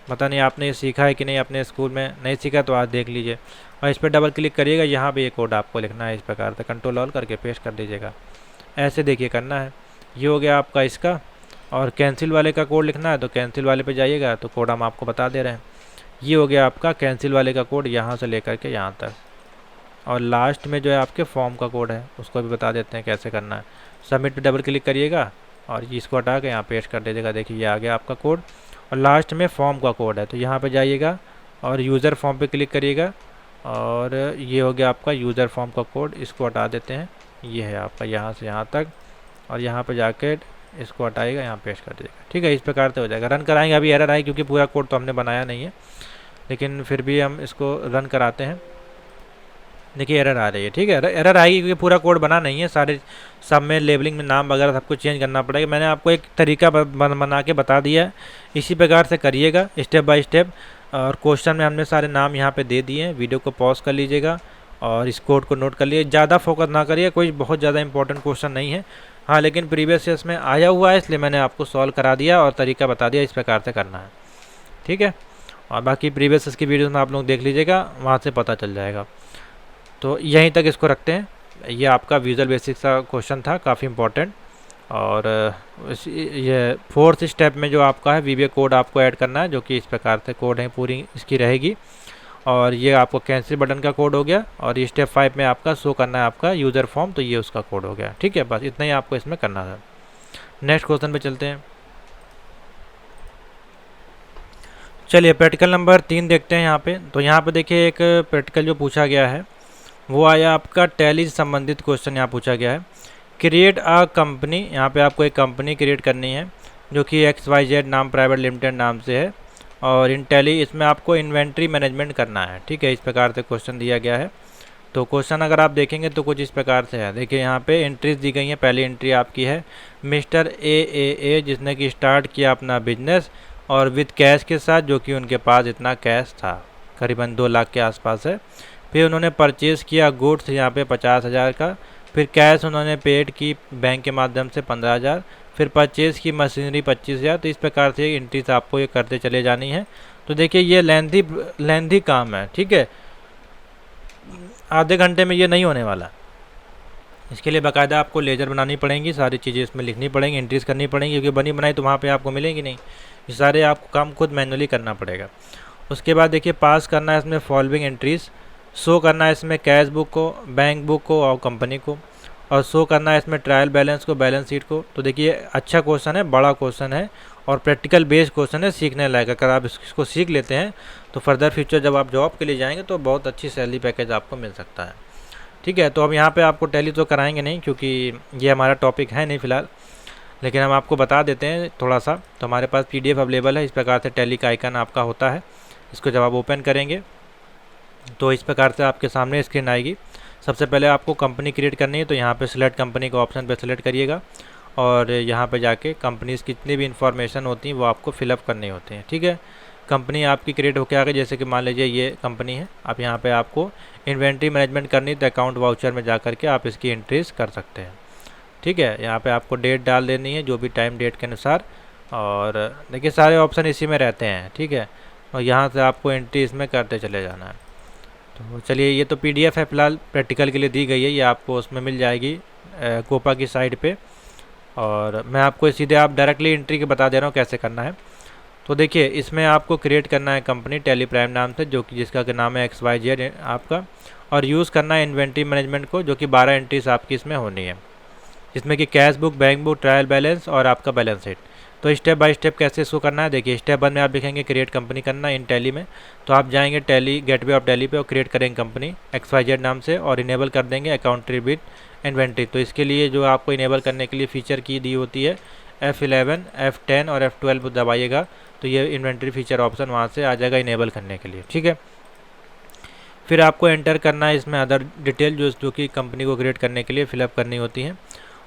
पता नहीं आपने ये सीखा है कि नहीं, अपने स्कूल में नहीं सीखा तो आज देख लीजिए। और इस पर डबल क्लिक करिएगा, यहाँ पे ये कोड आपको लिखना है इस प्रकार से, कंट्रोल ऑल करके पेस्ट कर दीजिएगा। ऐसे देखिए करना है। ये हो गया आपका इसका। और कैंसिल वाले का कोड लिखना है तो कैंसिल वाले पे जाइएगा, तो कोड हम आपको बता दे रहे हैं। ये हो गया आपका कैंसिल वाले का कोड, यहाँ से लेकर के यहाँ तक। और लास्ट में जो है आपके फॉर्म का कोड है, उसको भी बता देते हैं कैसे करना है। सबमिट पे डबल क्लिक करिएगा और इसको हटा के यहाँ पेस्ट कर दीजिएगा। देखिए ये आ गया आपका कोड। और लास्ट में फॉर्म का कोड है, तो यहाँ पे जाइएगा और यूज़र फॉर्म पे क्लिक करिएगा और ये हो गया आपका यूज़र फॉर्म का कोड। इसको हटा देते हैं, ये है आपका यहाँ से यहाँ तक। और यहाँ पे जाके इसको हटाइएगा, यहाँ पेस्ट कर दीजिएगा। ठीक है, इस प्रकार से हो जाएगा। रन कराएंगे, अभी एरर आई क्योंकि पूरा कोड तो हमने बनाया नहीं है, लेकिन फिर भी हम इसको रन कराते हैं। देखिए एरर आ रही है। ठीक है, एरर आएगी क्योंकि पूरा कोड बना नहीं है, सारे सब में लेबलिंग में नाम वगैरह सब कुछ चेंज करना पड़ेगा। मैंने आपको एक तरीका बना के बता दिया है, इसी प्रकार से करिएगा स्टेप बाय स्टेप। और क्वेश्चन में हमने सारे नाम यहाँ पे दे दिए हैं। वीडियो को पॉज कर लीजिएगा और इस कोड को नोट कर लिए। ज़्यादा फोकस ना करिए, कोई बहुत ज़्यादा इंपॉर्टेंट क्वेश्चन नहीं है। हाँ, लेकिन प्रीवियस ईयर्स में आया हुआ है, इसलिए मैंने आपको सॉल्व करा दिया और तरीका बता दिया इस प्रकार से करना है। ठीक है, और बाकी प्रीवियस ईयर्स की वीडियोस में आप लोग देख लीजिएगा, वहाँ से पता चल जाएगा। तो यहीं तक इसको रखते हैं। ये आपका विजुअल बेसिक्स का क्वेश्चन था, काफ़ी इंपॉर्टेंट। और ये 4th स्टेप में जो आपका है वीबीए कोड आपको ऐड करना है, जो कि इस प्रकार से कोड है पूरी इसकी रहेगी। और ये आपको कैंसिल बटन का कोड हो गया। और ये स्टेप 5 में आपका शो करना है आपका यूज़र फॉर्म, तो ये उसका कोड हो गया। ठीक है, बस इतना ही आपको इसमें करना था। नेक्स्ट क्वेश्चन पे चलते हैं। चलिए प्रैक्टिकल नंबर 3 देखते हैं यहाँ पे। तो यहाँ पे देखिए एक प्रैक्टिकल जो पूछा गया है वो आया आपका टैली से संबंधित क्वेश्चन यहाँ पूछा गया है। क्रिएट अ कंपनी, यहाँ पे आपको एक कंपनी क्रिएट करनी है जो कि XYZ नाम प्राइवेट लिमिटेड नाम से है। और इन टैली इसमें आपको इन्वेंट्री मैनेजमेंट करना है। ठीक है, इस प्रकार से क्वेश्चन दिया गया है। तो क्वेश्चन अगर आप देखेंगे तो कुछ इस प्रकार से है। देखिए यहाँ पे एंट्रीज दी गई हैं। पहली एंट्री आपकी है मिस्टर AAA, जिसने कि स्टार्ट किया अपना बिजनेस और विद कैश के साथ, जो कि उनके पास इतना कैश था करीबन 2 लाख के आसपास है। फिर उन्होंने परचेज़ किया गुड्स यहाँ पे 50,000 का। फिर कैश उन्होंने पेड की बैंक के माध्यम से 15,000। फिर परचेज़ की मशीनरी 25,000। तो इस प्रकार से एंट्रीज आपको ये करते चले जानी है। तो देखिए ये लेंथी काम है। ठीक है, आधे घंटे में ये नहीं होने वाला। इसके लिए बाकायदा आपको लेजर बनानी पड़ेंगी, सारी चीज़ें इसमें लिखनी पड़ेंगी, एंट्रीज करनी पड़ेंगी, क्योंकि बनी बनाई तो वहाँ पे आपको मिलेंगी नहीं। ये सारे आपको काम खुद मैनुअली करना पड़ेगा। उसके बाद देखिए पास करना है इसमें फॉलोइंग एंट्रीज, शो करना है इसमें कैश बुक को, बैंक बुक को और कंपनी को, और शो करना है इसमें ट्रायल बैलेंस को, बैलेंस शीट को। तो देखिए अच्छा क्वेश्चन है, बड़ा क्वेश्चन है और प्रैक्टिकल बेस्ड क्वेश्चन है, सीखने लायक। अगर आप इसको सीख लेते हैं तो फर्दर फ्यूचर जब आप जॉब के लिए जाएंगे तो बहुत अच्छी सैलरी पैकेज आपको मिल सकता है। ठीक है, तो अब यहाँ पे आपको टैली तो कराएंगे नहीं क्योंकि ये हमारा टॉपिक है नहीं फ़िलहाल, लेकिन हम आपको बता देते हैं थोड़ा सा। तो हमारे पास PDF अवेलेबल है। इस प्रकार से टैली का आइकन आपका होता है। इसको जब आप ओपन करेंगे तो इस प्रकार से आपके सामने स्क्रीन आएगी। सबसे पहले आपको कंपनी क्रिएट करनी है, तो यहाँ पे सिलेक्ट कंपनी का ऑप्शन पे सिलेक्ट करिएगा और यहाँ पे जाके कंपनीज़ की जितनी भी इंफॉर्मेशन होती हैं वो आपको फिलअप करनी होती हैं। ठीक है, कंपनी आपकी क्रिएट होकर आ गई, जैसे कि मान लीजिए ये कंपनी है। अब यहाँ पे आपको इन्वेंट्री मैनेजमेंट करनी, तो अकाउंट वाउचर में जा करके आप इसकी एंट्रीज कर सकते हैं। ठीक है, यहाँ पे आपको डेट डाल देनी है, जो भी टाइम डेट के अनुसार, और देखिए सारे ऑप्शन इसी में रहते हैं। ठीक है, और यहाँ से आपको एंट्री इसमें करते चले जाना है। तो चलिए, ये तो PDF है फ़िलहाल, प्रैक्टिकल के लिए दी गई है, ये आपको उसमें मिल जाएगी कोपा की साइट पे। और मैं आपको सीधे आप डायरेक्टली एंट्री के बता दे रहा हूँ कैसे करना है। तो देखिए, इसमें आपको क्रिएट करना है कंपनी टैली प्राइम नाम से, जो कि जिसका नाम है XYZ आपका, और यूज़ करना है इन्वेंट्री मैनेजमेंट को, जो कि 12 एंट्रीज आपकी इसमें होनी है, जिसमें कि cash book, bank book, trial balance और आपका बैलेंस शीट। तो स्टेप बाय स्टेप कैसे इसको करना है, देखिए स्टेप 1 में आप लिखेंगे क्रिएट कंपनी करना इन टैली में। तो आप जाएंगे टैली गेटवे ऑफ टैली पे और क्रिएट करेंगे कंपनी XYZ नाम से, और इनेबल कर देंगे अकाउंट विद इन्वेंट्री। तो इसके लिए जो आपको इनेबल करने के लिए फीचर की दी होती है F11, F10 और F12 दबाइएगा, तो ये इन्वेंट्री फीचर ऑप्शन वहाँ से आ जाएगा इनेबल करने के लिए। ठीक है, फिर आपको एंटर करना है इसमें अदर डिटेल जो कि कंपनी को क्रिएट करने के लिए फिलअप करनी होती हैं।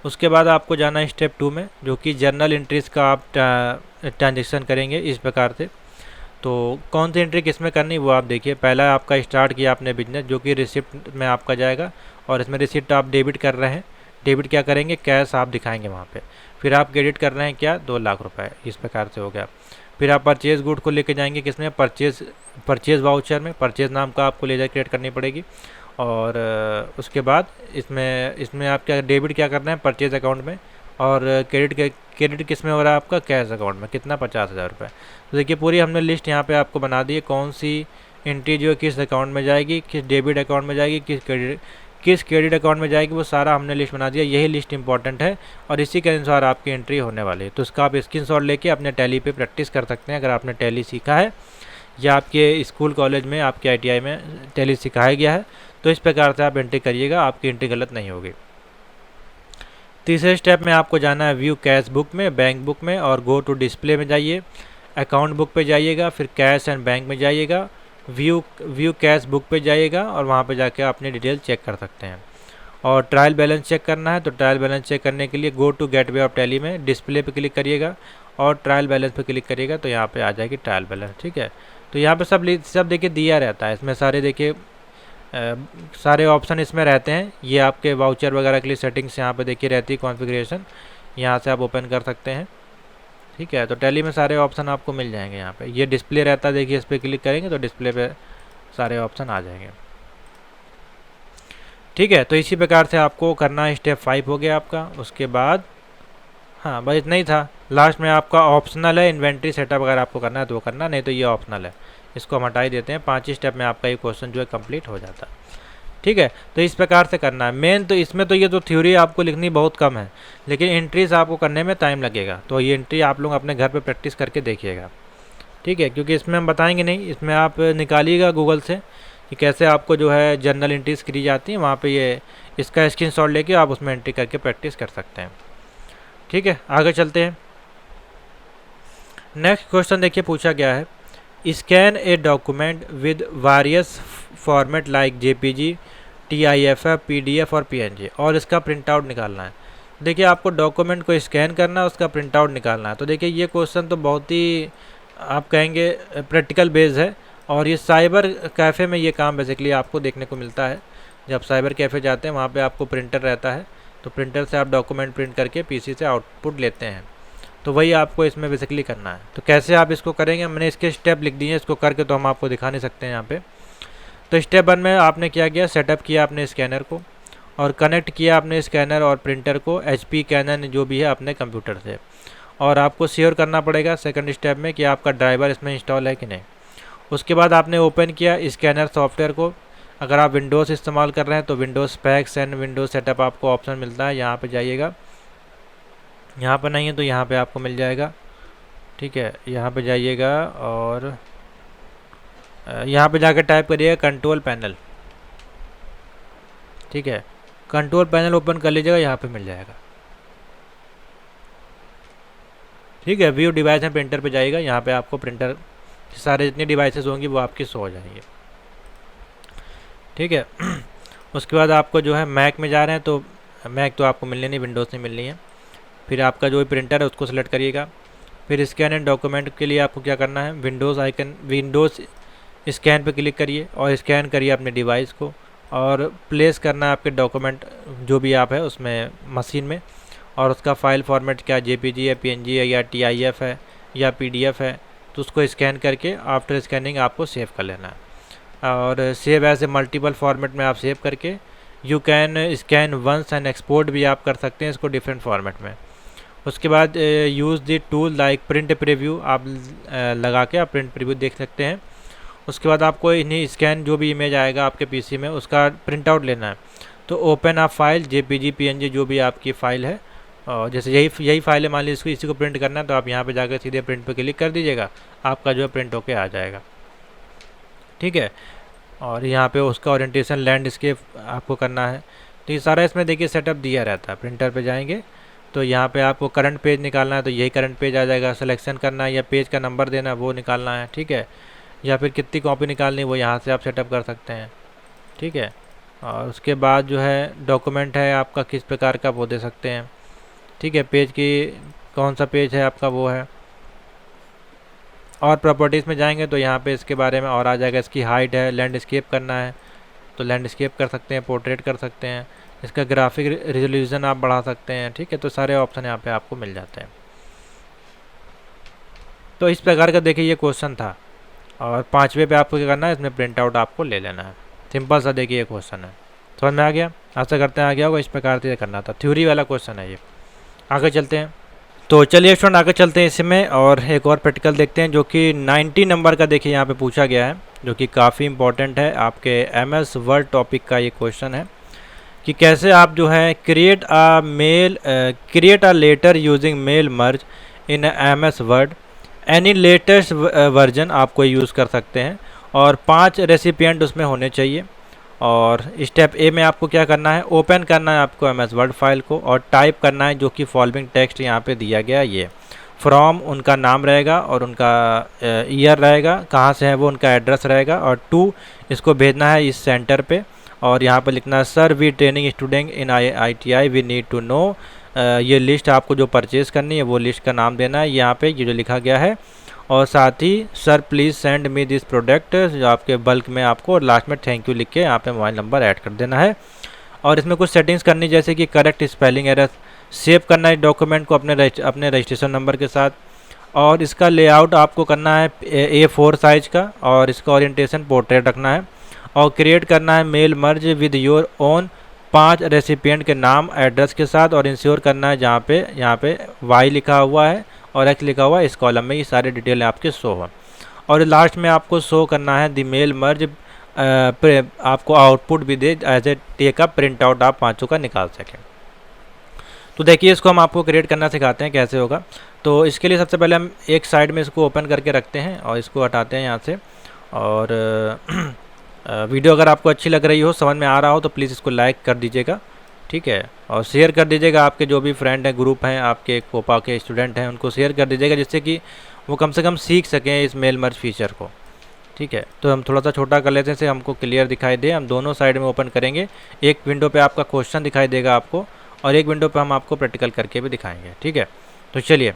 उसके बाद आपको जाना है स्टेप 2 में, जो कि जर्नल एंट्रीज़ का आप ट्रांजेक्शन करेंगे इस प्रकार से। तो कौन सी एंट्री किस में करनी वो आप देखिए। पहला आपका स्टार्ट किया आपने बिजनेस, जो कि रिसिप्ट में आपका जाएगा, और इसमें रिसिप्ट आप डेबिट कर रहे हैं। डेबिट क्या करेंगे, कैश आप दिखाएंगे वहाँ पे। फिर आप क्रेडिट कर रहे हैं क्या, 2 लाख रुपए, इस प्रकार से हो गया। फिर आप परचेज गुड को लेके जाएंगे किसमें, परचेज वाउचर में, परचेज नाम का आपको लेजर क्रिएट करनी पड़ेगी। और उसके बाद इसमें आप क्या डेबिट क्या करना है, परचेज अकाउंट में, और क्रेडिट किस में हो रहा है आपका, कैश अकाउंट में, कितना 50,000 रुपये। तो देखिए पूरी हमने लिस्ट यहाँ पे आपको बना दी है, कौन सी एंट्री जो है किस अकाउंट में जाएगी, किस डेबिट अकाउंट में जाएगी, किस क्रेडिट अकाउंट में जाएगी, वो सारा हमने लिस्ट बना दिया। यही लिस्ट इंपॉर्टेंट है और इसी के अनुसार आपकी एंट्री होने वाली है। तो इसका आप स्क्रीनशॉट लेके अपने टैली पे प्रैक्टिस कर सकते हैं। अगर आपने टैली सीखा है या आपके स्कूल कॉलेज में, आपके ITI में टैली सिखाया गया है, तो इस प्रकार से आप एंट्री करिएगा, आपकी एंट्री गलत नहीं होगी। तीसरे स्टेप में आपको जाना है व्यू कैश बुक में, बैंक बुक में, और गो टू डिस्प्ले में जाइए, अकाउंट बुक पे जाइएगा, फिर कैश एंड बैंक में जाइएगा, व्यू कैश बुक पे जाइएगा, और वहाँ पे जाके अपनी डिटेल चेक कर सकते हैं। और ट्रायल बैलेंस चेक करना है, तो ट्रायल बैलेंस चेक करने के लिए go to gateway of Tally में डिस्प्ले पे क्लिक करिएगा और ट्रायल बैलेंस पे क्लिक करिएगा, तो यहाँ पे आ जाएगी ट्रायल बैलेंस। ठीक है, तो यहाँ पे सब देखिए दिया रहता है, इसमें सारे देखिए सारे ऑप्शन इसमें रहते हैं। ये आपके वाउचर वगैरह के लिए सेटिंग्स यहाँ पे देखिए रहती है, कॉन्फ़िगरेशन यहाँ से आप ओपन कर सकते हैं। ठीक है, तो टैली में सारे ऑप्शन आपको मिल जाएंगे। यहाँ पे ये डिस्प्ले रहता है, देखिए इस पर क्लिक करेंगे तो डिस्प्ले पे सारे ऑप्शन आ जाएंगे। ठीक है, तो इसी प्रकार से आपको करना है। स्टेप 5 हो गया आपका। उसके बाद हाँ बस इतना ही था। लास्ट में आपका ऑप्शनल है इन्वेंट्री सेटअप, अगर आपको करना है तो वो करना, नहीं तो ये ऑप्शनल है, इसको हम हटा ही देते हैं। 5 ही स्टेप में आपका ये क्वेश्चन जो है कंप्लीट हो जाता है। ठीक है, तो इस प्रकार से करना है। मेन तो इसमें तो ये तो थ्योरी आपको लिखनी बहुत कम है, लेकिन एंट्रीज आपको करने में टाइम लगेगा। तो ये एंट्री आप लोग अपने घर पे प्रैक्टिस करके देखिएगा। ठीक है, क्योंकि इसमें हम बताएंगे नहीं, इसमें आप निकालिएगा गूगल से कि कैसे आपको जो है जर्नल एंट्रीज करी जाती हैं, वहाँ पे ये इसका स्क्रीनशॉट लेके आप उसमें एंट्री करके प्रैक्टिस कर सकते हैं। ठीक है, आगे चलते हैं। नेक्स्ट क्वेश्चन देखिए पूछा गया है, scan a document with warriors format like JPG, TIFF, PDF और PNG, और इसका प्रिंट आउट निकालना है। देखिए आपको डॉक्यूमेंट को स्कैन करना है, उसका प्रिंट आउट निकालना है। तो देखिए ये क्वेश्चन तो बहुत ही आप कहेंगे प्रैक्टिकल बेस्ड है, और ये साइबर कैफ़े में ये काम बेसिकली आपको देखने को मिलता है। जब साइबर कैफ़े जाते हैं वहाँ पे आपको प्रिंटर रहता है, तो प्रिंटर से आप डॉक्यूमेंट प्रिंट करके PC से आउटपुट लेते हैं। तो वही आपको इसमें बेसिकली करना है। तो कैसे आप इसको करेंगे, मैंने इसके स्टेप लिख दिए हैं, इसको करके तो हम आपको दिखा नहीं सकते हैं यहाँ पे। तो स्टेप 1 में आपने क्या किया, सेटअप किया आपने स्कैनर को, और कनेक्ट किया आपने स्कैनर और प्रिंटर को HP, कैनन जो भी है अपने कंप्यूटर से, और आपको श्योर करना पड़ेगा सेकंड स्टेप में कि आपका ड्राइवर इसमें इंस्टॉल है कि नहीं। उसके बाद आपने ओपन किया स्कैनर सॉफ्टवेयर को। अगर आप विंडोज़ इस्तेमाल कर रहे हैं तो Windows packs and Windows setup आपको ऑप्शन मिलता है, यहाँ पर जाइएगा। यहाँ पर नहीं है तो यहाँ पे आपको मिल जाएगा। ठीक है, यहाँ पे जाइएगा और यहाँ पे जाकर टाइप करिएगा कंट्रोल पैनल। ठीक है, कंट्रोल पैनल ओपन कर लीजिएगा, यहाँ पे मिल जाएगा। ठीक है, व्यू डिवाइस में प्रिंटर पे जाइएगा, यहाँ पे आपको प्रिंटर सारे जितनी डिवाइसेस होंगी वो आपकी शो हो जाएंगे। ठीक है, उसके बाद आपको जो है मैक में जा रहे हैं तो मैक तो आपको मिलनी नहीं, विंडोज़ नहीं मिलनी है। फिर आपका जो प्रिंटर है उसको सेलेक्ट करिएगा। फिर स्कैन एंड डॉक्यूमेंट के लिए आपको क्या करना है, विंडोज़ आइकन, विंडोज़ स्कैन पे क्लिक करिए और स्कैन करिए अपने डिवाइस को और प्लेस करना है आपके डॉक्यूमेंट जो भी आप है उसमें मशीन में, और उसका फ़ाइल फॉर्मेट क्या जेपीजी है, पीएनजी है, या टीआईएफ है, या पीडीएफ है, तो उसको स्कैन करके आफ्टर स्कैनिंग आपको सेव कर लेना है। और save as a multiple format में आप सेव करके you can scan once and export भी आप कर सकते हैं इसको डिफरेंट फॉर्मेट में। उसके बाद use the tool like print preview, आप लगा के आप प्रिंट प्रीव्यू देख सकते हैं। उसके बाद आपको इन्हीं स्कैन जो भी इमेज आएगा आपके पीसी में उसका प्रिंट आउट लेना है। तो ओपन आप फाइल जेपीजी पीएनजी जो भी आपकी फ़ाइल है, और जैसे यही फाइल है, मान लीजिए इसको इसी को प्रिंट करना है तो आप यहाँ पे जाकर सीधे प्रिंट पे क्लिक कर दीजिएगा, आपका जो है प्रिंट होके आ जाएगा। ठीक है, और यहाँ पे उसका ओरिएंटेशन लैंडस्केप आपको करना है। तो ये सारा इसमें देखिए सेटअप दिया रहता है। प्रिंटर पे जाएंगे तो यहाँ पे आपको करंट पेज निकालना है तो यही करंट पेज आ जाएगा, सिलेक्शन करना है या पेज का नंबर देना है वो निकालना है। ठीक है, या फिर कितनी कॉपी निकालनी है वो यहाँ से आप सेटअप कर सकते हैं। ठीक है, और उसके बाद जो है डॉक्यूमेंट है आपका किस प्रकार का वो दे सकते हैं। ठीक है, पेज की कौन सा पेज है आपका वो है। और प्रॉपर्टीज़ में जाएंगे तो यहाँ पे इसके बारे में और आ जाएगा, इसकी हाइट है, लैंडस्केप करना है तो लैंडस्केप कर सकते हैं, पोर्ट्रेट कर सकते हैं, इसका ग्राफिक रिजोल्यूशन आप बढ़ा सकते हैं। ठीक है, तो सारे ऑप्शन यहाँ पे आपको मिल जाते हैं। तो इस प्रकार का देखिए ये क्वेश्चन था, और 5वें पे आपको क्या करना है, इसमें प्रिंट आउट आपको ले लेना है। सिंपल सा देखिए ये क्वेश्चन है, समझ में आ गया? आशा करते हैं आ गया होगा। इस प्रकार से करना था, थ्योरी वाला क्वेश्चन है ये। आगे चलते हैं। तो चलिए स्टूडेंट आगे चलते हैं इसमें, और एक और प्रैक्टिकल देखते हैं जो कि 90 नंबर का देखिए यहाँ पे पूछा गया है, जो कि काफ़ी इंपॉर्टेंट है आपके MS वर्ड टॉपिक का ये क्वेश्चन है कि कैसे आप जो है create a letter using mail merge in MS Word, any latest version आपको यूज़ कर सकते हैं, और 5 रेसिपिएंट उसमें होने चाहिए। और स्टेप ए में आपको क्या करना है, ओपन करना है आपको MS वर्ड फाइल को और टाइप करना है जो कि फॉलोइंग टेक्स्ट यहाँ पे दिया गया है। ये फ्रॉम उनका नाम रहेगा और उनका ईयर रहेगा, कहाँ से है वो, उनका एड्रेस रहेगा, और टू इसको भेजना है इस सेंटर पे, और यहाँ पे लिखना है sir we training student in IITI we need to know. ये लिस्ट आपको जो परचेज़ करनी है वो लिस्ट का नाम देना है यहाँ पे, ये जो लिखा गया है, और साथ ही sir please send me this product जो आपके बल्क में आपको, और लास्ट में थैंक यू लिख के यहाँ पे मोबाइल नंबर ऐड कर देना है। और इसमें कुछ सेटिंग्स करनी, जैसे कि करेक्ट स्पेलिंग एरर, सेव करना है डॉक्यूमेंट को अपने रजिस्ट्रेशन नंबर के साथ, और इसका लेआउट आपको करना है A4 साइज़ का, और इसका ओरिएंटेशन पोर्ट्रेट रखना है, और क्रिएट करना है mail merge with your own 5 recipient के नाम एड्रेस के साथ, और इंश्योर करना है यहाँ पे Y लिखा हुआ है और X लिखा हुआ है इस कॉलम में, ये सारे डिटेल आपके शो हो। और लास्ट में आपको शो करना है द मेल मर्ज, आपको आउटपुट भी दे as a take a print out, आप 5 का निकाल सकें। तो देखिए इसको हम आपको क्रिएट करना सिखाते हैं कैसे होगा। तो इसके लिए सबसे पहले हम एक साइड में इसको ओपन करके रखते हैं और इसको हटाते हैं यहाँ से। और वीडियो अगर आपको अच्छी लग रही हो, समझ में आ रहा हो, तो प्लीज़ इसको लाइक कर दीजिएगा। ठीक है, और शेयर कर दीजिएगा, आपके जो भी फ्रेंड हैं, ग्रुप हैं, आपके कोपा के स्टूडेंट हैं, उनको शेयर कर दीजिएगा, जिससे कि वो कम से कम सीख सकें इस मेल मर्ज फीचर को। ठीक है, तो हम थोड़ा सा छोटा कर लेते हैं, से हमको क्लियर दिखाई दे। हम दोनों साइड में ओपन करेंगे, एक विंडो पे आपका क्वेश्चन दिखाई देगा आपको, और एक विंडो पे हम आपको प्रैक्टिकल करके भी दिखाएंगे। ठीक है, तो चलिए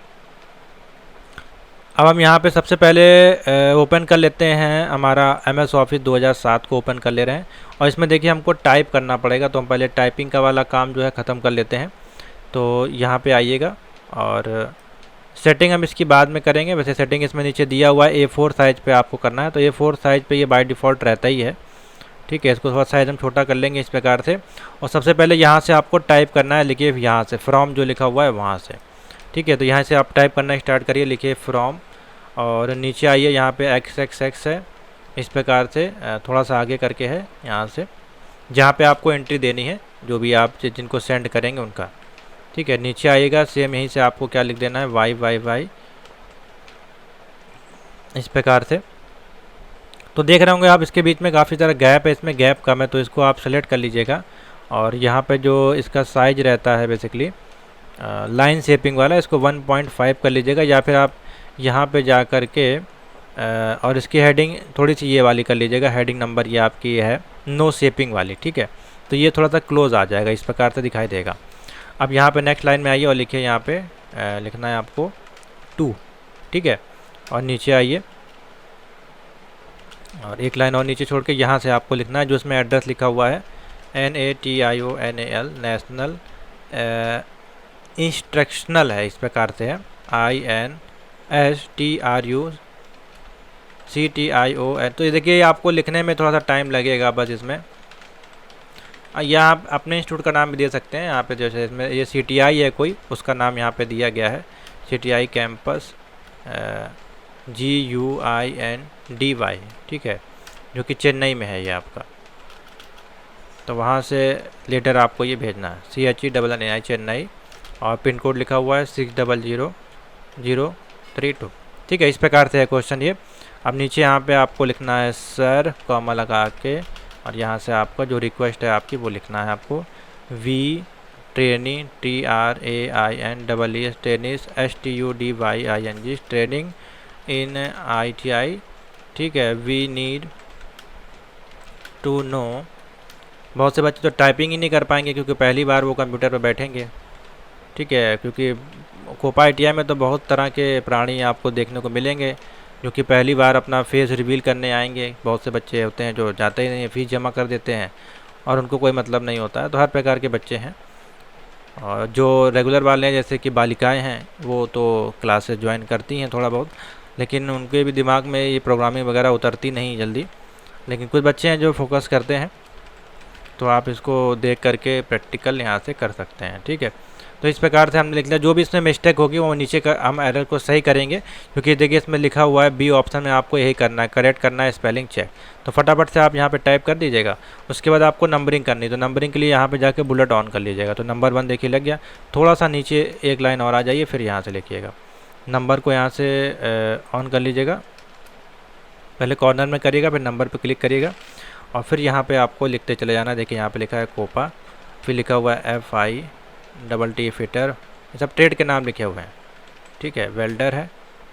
अब हम यहाँ पे सबसे पहले ओपन कर लेते हैं हमारा MS ऑफिस 2007 को ओपन कर ले रहे हैं, और इसमें देखिए हमको टाइप करना पड़ेगा, तो हम पहले टाइपिंग का वाला काम जो है ख़त्म कर लेते हैं। तो यहाँ पे आइएगा, और सेटिंग हम इसकी बाद में करेंगे। वैसे सेटिंग इसमें नीचे दिया हुआ है, A4 साइज़ पे आपको करना है, तो A4 साइज़ पे ये बाय डिफ़ॉल्ट रहता ही है। ठीक है, इसको थोड़ा साइज़ हम छोटा कर लेंगे इस प्रकार से। और सबसे पहले यहाँ से आपको टाइप करना है, लिखिए यहाँ से फ्रॉम जो लिखा हुआ है वहाँ से। ठीक है, तो यहाँ से आप टाइप करना स्टार्ट करिए, लिखिए फ्रॉम, और नीचे आइए, यहाँ पे XXX है, इस प्रकार से थोड़ा सा आगे करके है यहाँ से, जहाँ पे आपको एंट्री देनी है जो भी आप जिनको सेंड करेंगे उनका। ठीक है, नीचे आइएगा, सेम यहीं से आपको क्या लिख देना है, YYY, इस प्रकार से। तो देख रहे होंगे आप इसके बीच में काफ़ी सारा गैप है, इसमें गैप कम है, तो इसको आप सेलेक्ट कर लीजिएगा। और यहाँ पे जो इसका साइज रहता है बेसिकली लाइन शेपिंग वाला, इसको 1.5 कर लीजिएगा, या फिर आप यहाँ पे जा कर के और इसकी हेडिंग थोड़ी सी ये वाली कर लीजिएगा, हेडिंग नंबर ये आपकी है नो शेपिंग वाली। ठीक है, तो ये थोड़ा सा क्लोज आ जाएगा, इस प्रकार से दिखाई देगा। अब यहाँ पे नेक्स्ट लाइन में आइए और लिखिए यहाँ पे लिखना है आपको 2, ठीक है। और नीचे आइए और एक लाइन और नीचे छोड़ के यहाँ से आपको लिखना है जो इसमें एड्रेस लिखा हुआ है NATIONAL नेशनल इंस्ट्रक्शनल है, इस प्रकार से है INSTRUCTION। तो ये देखिए आपको लिखने में थोड़ा सा टाइम लगेगा बस इसमें। यहाँ आप अपने इंस्टीट्यूट का नाम भी दे सकते हैं, यहाँ पे जैसे इसमें ये CTI है कोई, उसका नाम यहाँ पे दिया गया है CTI कैंपस GUINDY, ठीक है, जो कि चेन्नई में है ये आपका। तो वहाँ से लेटर आपको ये भेजना है CHENNI चेन्नई, और पिन कोड लिखा हुआ है 600032, ठीक है। इस प्रकार से है क्वेश्चन ये। अब नीचे यहाँ पे आपको लिखना है सर कॉमा लगा के, और यहाँ से आपका जो रिक्वेस्ट है आपकी वो लिखना है आपको V training TRAINES tennis STUDYING training in ITI, ठीक है। We need to know. बहुत से बच्चे तो टाइपिंग ही नहीं कर पाएंगे क्योंकि पहली बार वो कंप्यूटर पर बैठेंगे, ठीक है, क्योंकि कोपा ITI में तो बहुत तरह के प्राणी आपको देखने को मिलेंगे जो कि पहली बार अपना फेस रिवील करने आएंगे। बहुत से बच्चे होते हैं जो जाते ही नहीं, फीस जमा कर देते हैं और उनको कोई मतलब नहीं होता है। तो हर प्रकार के बच्चे हैं, और जो रेगुलर वाले हैं जैसे कि बालिकाएं हैं वो तो क्लासेस ज्वाइन करती हैं थोड़ा बहुत, लेकिन उनके भी दिमाग में ये प्रोग्रामिंग वगैरह उतरती नहीं जल्दी। लेकिन कुछ बच्चे हैं जो फोकस करते हैं, तो आप इसको देख करके प्रैक्टिकल यहाँ से कर सकते हैं, ठीक है। तो इस प्रकार से हमने लिख लिया। जो भी इसमें मिस्टेक होगी वो नीचे हम एरर को सही करेंगे, क्योंकि देखिए इसमें लिखा हुआ है B ऑप्शन में आपको यही करना है, करेक्ट करना है स्पेलिंग चेक। तो फटाफट से आप यहाँ पे टाइप कर दीजिएगा। उसके बाद आपको नंबरिंग करनी है, तो नंबरिंग के लिए यहाँ पे जाके बुलेट ऑन कर लीजिएगा। तो नंबर 1 देखिए लग गया। थोड़ा सा नीचे एक लाइन और आ जाइए, फिर यहाँ से लिखिएगा नंबर को, यहाँ से ऑन कर लीजिएगा। पहले कॉर्नर में करिएगा, फिर नंबर पर क्लिक करिएगा और फिर यहाँ पर आपको लिखते चले जाना। देखिए यहाँ पर लिखा है कोपा, फिर लिखा हुआ है FITT फिटर, ये सब ट्रेड के नाम लिखे हुए हैं, ठीक है। वेल्डर है,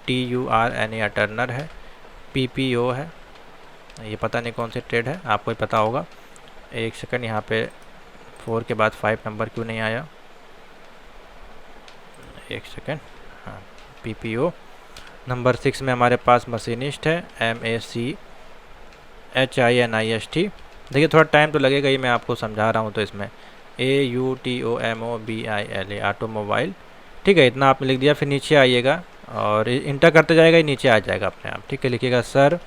TURNER टर्नर है, PPO है, ये पता नहीं कौन सी ट्रेड है, आपको ही पता होगा। एक सेकंड, यहाँ पे 4 के बाद 5 नंबर क्यों नहीं आया, एक सेकंड। हाँ, PPO। नंबर 6 में हमारे पास मशीनिस्ट है, MACHINIST। देखिए थोड़ा टाइम तो लगेगा ही, मैं आपको समझा रहा हूँ। तो इसमें AUTOMOBILE ऑटोमोबाइल, ठीक है, इतना आपने लिख दिया। फिर नीचे आइएगा और इंटर करते जाएगा, ये नीचे आ जाएगा अपने आप, ठीक है। लिखिएगा sir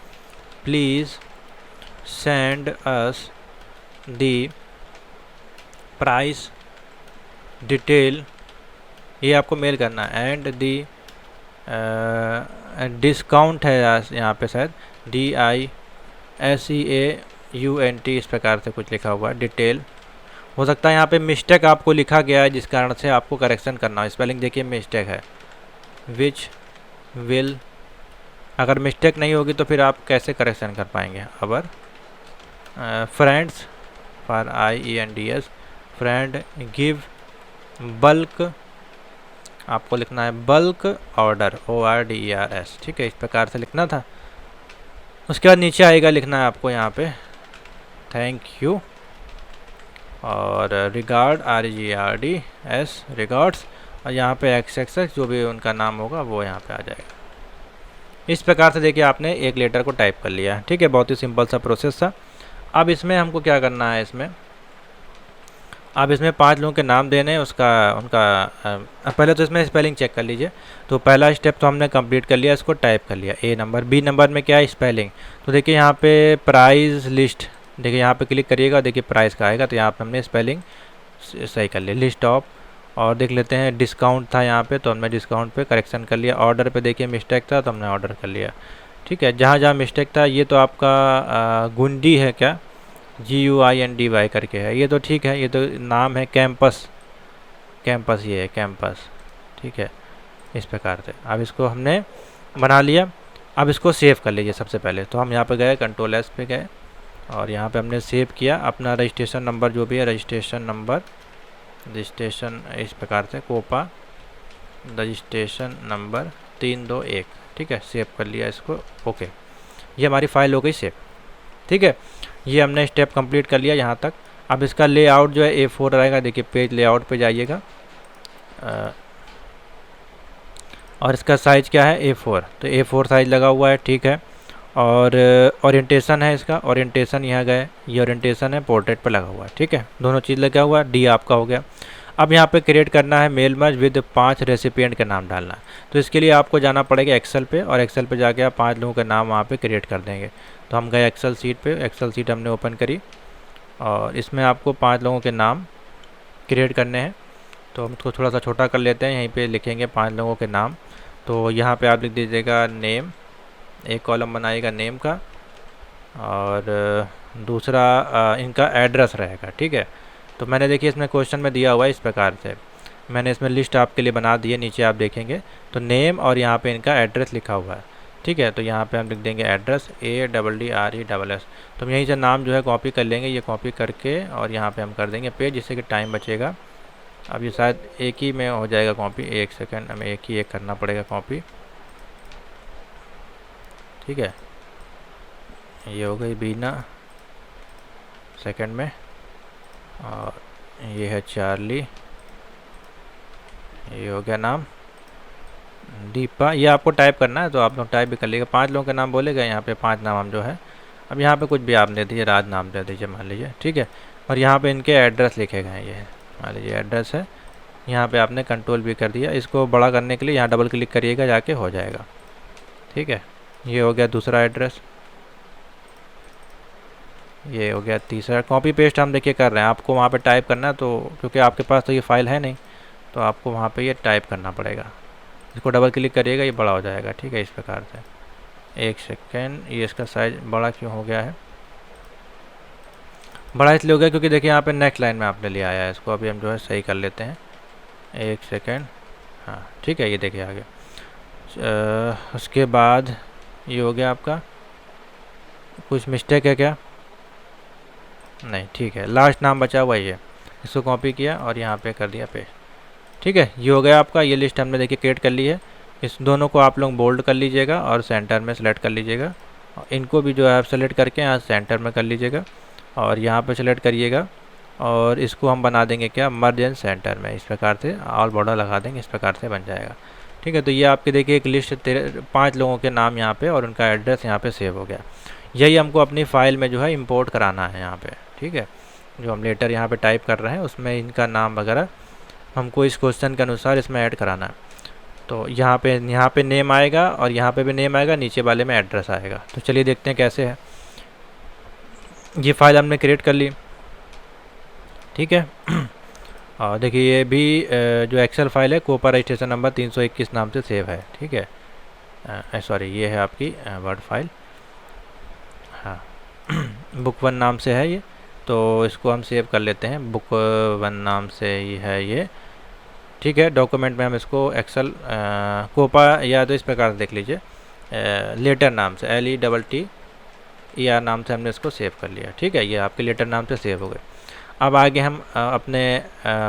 please send us the price detail, ये आपको मेल करना है। एंड दी डिस्काउंट है यहाँ पे शायद DISCAUNT, इस प्रकार से कुछ लिखा हुआ है डिटेल। हो सकता है यहाँ पे मिस्टेक आपको लिखा गया है, जिस कारण से आपको करेक्शन करना है। स्पेलिंग देखिए मिस्टेक है, विच विल, अगर मिस्टेक नहीं होगी तो फिर आप कैसे करेक्शन कर पाएंगे। अबर friends for IENDS friend give bulk, आपको लिखना है बल्क ऑर्डर ORDERS, ठीक है, इस प्रकार से लिखना था। उसके बाद नीचे आएगा, लिखना है आपको यहाँ पे थैंक यू और रिगार्ड REGARDS रिगार्ड्स, और यहाँ पे XXX जो भी उनका नाम होगा वो यहाँ पे आ जाएगा। इस प्रकार से देखिए आपने एक लेटर को टाइप कर लिया है, ठीक है। बहुत ही सिंपल सा प्रोसेस था। अब इसमें हमको क्या करना है, इसमें अब इसमें 5 लोगों के नाम देने हैं, पहले तो इसमें स्पेलिंग चेक कर लीजिए। तो पहला स्टेप तो हमने कंप्लीट कर लिया, इसको टाइप कर लिया। A नंबर, B नंबर में क्या है स्पेलिंग। तो देखिए यहाँ पे प्राइस लिस्ट, देखिए यहाँ पे क्लिक करिएगा, देखिए प्राइस का आएगा, तो यहाँ पे हमने स्पेलिंग सही कर लिया। लिस्ट ऑफ, और देख लेते हैं डिस्काउंट था यहाँ पे, तो हमने डिस्काउंट पे करेक्शन कर लिया। ऑर्डर पे देखिए मिस्टेक था, तो हमने ऑर्डर कर लिया, ठीक है। जहाँ जहाँ मिस्टेक था, ये तो आपका गुंडी है क्या, GUINDY करके है, ये तो ठीक है, ये तो नाम है कैंपस, कैंपस ये है कैंपस, ठीक है, इस प्रकार से। अब इसको हमने बना लिया। अब इसको सेव कर लीजिए। सबसे पहले तो हम यहाँ पे गए, Ctrl+S पे गए और यहाँ पे हमने सेव किया अपना रजिस्ट्रेशन नंबर, जो भी है रजिस्ट्रेशन इस प्रकार से कोपा रजिस्ट्रेशन नंबर 321, ठीक है, सेव कर लिया इसको। ओके, ये हमारी फ़ाइल हो गई सेव, ठीक है। ये हमने स्टेप कंप्लीट कर लिया यहाँ तक। अब इसका लेआउट जो है A4 रहेगा, देखिए पेज लेआउट पे जाइएगा और इसका साइज़ क्या है A4, तो A4 साइज़ लगा हुआ है, ठीक है। और ओरिएंटेशन है इसका, ओरिएंटेशन यहाँ गए, ये ओरिएंटेशन है पोर्ट्रेट पर लगा हुआ है, ठीक है, दोनों चीज़ लगा हुआ है। डी आपका हो गया। अब यहाँ पे क्रिएट करना है मेल मर्ज विद 5 रेसिपिएंट का नाम डालना है। तो इसके लिए आपको जाना पड़ेगा एक्सेल पे, और एक्सेल पे जाके आप 5 लोगों का नाम वहाँ पे क्रिएट कर देंगे। तो हम गए एक्सेल सीट पे, एक्सेल सीट हमने ओपन करी और इसमें आपको 5 लोगों के नाम क्रिएट करने हैं। तो हम इसको थोड़ा सा छोटा कर लेते हैं, यहीं पे लिखेंगे 5 लोगों के नाम। तो यहाँ पे आप लिख दीजिएगा नेम, एक कॉलम बनाइएगा नेम का, और दूसरा इनका एड्रेस रहेगा, ठीक है। तो मैंने देखिए इसमें क्वेश्चन में दिया हुआ है इस प्रकार से, मैंने इसमें लिस्ट आपके लिए बना दी है, नीचे आप देखेंगे तो नेम और यहाँ पे इनका एड्रेस लिखा हुआ है, ठीक है। तो यहाँ पे हम लिख देंगे एड्रेस ADDRESS। तो हम यहीं से नाम जो है कॉपी कर लेंगे, ये कॉपी करके और यहाँ पे हम कर देंगे पेज, जिससे कि टाइम बचेगा। अब ये शायद एक ही में हो जाएगा कॉपी, एक सेकेंड, हमें एक ही करना पड़ेगा कॉपी, ठीक है। ये हो गई बीना सेकंड में, और ये है चार्ली, ये हो गया नाम दीपा। ये आपको टाइप करना है तो आप लोग टाइप भी कर लीजिएगा, 5 लोगों के नाम बोलेगा, यहाँ पे 5 नाम हम जो है। अब यहाँ पे कुछ भी आप दे दीजिए, राज नाम दे दीजिए मान लीजिए, ठीक है। और यहाँ पे इनके एड्रेस लिखे गए हैं, ये मान लीजिए एड्रेस है। यहाँ पे आपने कंट्रोल भी कर दिया, इसको बड़ा करने के लिए यहाँ डबल क्लिक करिएगा, जाके हो जाएगा, ठीक है। ये हो गया दूसरा एड्रेस, ये हो गया तीसरा। कॉपी पेस्ट हम देखिए कर रहे हैं, आपको वहाँ पे टाइप करना है, तो क्योंकि आपके पास तो ये फाइल है नहीं, तो आपको वहाँ पे ये टाइप करना पड़ेगा। इसको डबल क्लिक करिएगा, ये बड़ा हो जाएगा, ठीक है, इस प्रकार से। एक सेकेंड, ये इसका साइज बड़ा क्यों हो गया है? बड़ा इसलिए हो गया क्योंकि देखिए यहाँ पे नेक्स्ट लाइन में आपने लिया आया है, इसको अभी हम जो है सही कर लेते हैं। एक सेकेंड, हाँ ठीक है, ये देखिए आगे। उसके बाद ये हो गया आपका, कुछ मिस्टेक है क्या? नहीं, ठीक है, लास्ट नाम बचा हुआ ये, इसको कॉपी किया और यहाँ पे कर दिया पेस्ट, ठीक है। ये हो गया आपका, ये लिस्ट हमने देखिए क्रिएट कर ली है। इस दोनों को आप लोग बोल्ड कर लीजिएगा और सेंटर में सेलेक्ट कर लीजिएगा, इनको भी जो है आप सेलेक्ट करके यहाँ सेंटर में कर लीजिएगा और यहाँ पे सेलेक्ट करिएगा, और इसको हम बना देंगे क्या, मर्ज एंड सेंटर में, इस प्रकार से ऑल बॉर्डर लगा देंगे, इस प्रकार से बन जाएगा, ठीक है। तो ये आपके देखिए एक लिस्ट 5 लोगों के नाम यहाँ पे और उनका एड्रेस यहाँ पे सेव हो गया। यही हमको अपनी फ़ाइल में जो है इंपोर्ट कराना है यहाँ पे, ठीक है। जो हम लेटर यहाँ पे टाइप कर रहे हैं उसमें इनका नाम वगैरह हमको इस क्वेश्चन के अनुसार इसमें ऐड कराना है। तो यहाँ पे नेम आएगा और यहाँ पे भी नेम आएगा, नीचे वाले में एड्रेस आएगा। तो चलिए देखते हैं कैसे है। ये फाइल हमने क्रिएट कर ली, ठीक है। और देखिए ये भी जो एक्सेल फाइल है कोपा रजिस्ट्रेशन नंबर 321 नाम से सेव है, ठीक है। सॉरी, ये है आपकी वर्ड फाइल, हाँ बुक 1 नाम से है ये, तो इसको हम सेव कर लेते हैं, बुक 1 नाम से ये है ये, ठीक है। डॉक्यूमेंट में हम इसको एक्सेल कोपा, या तो इस प्रकार से देख लीजिए, लेटर नाम से LETTER नाम से हमने इसको सेव कर लिया, ठीक है। ये आपके लेटर नाम से सेव हो गए। अब आगे हम अपने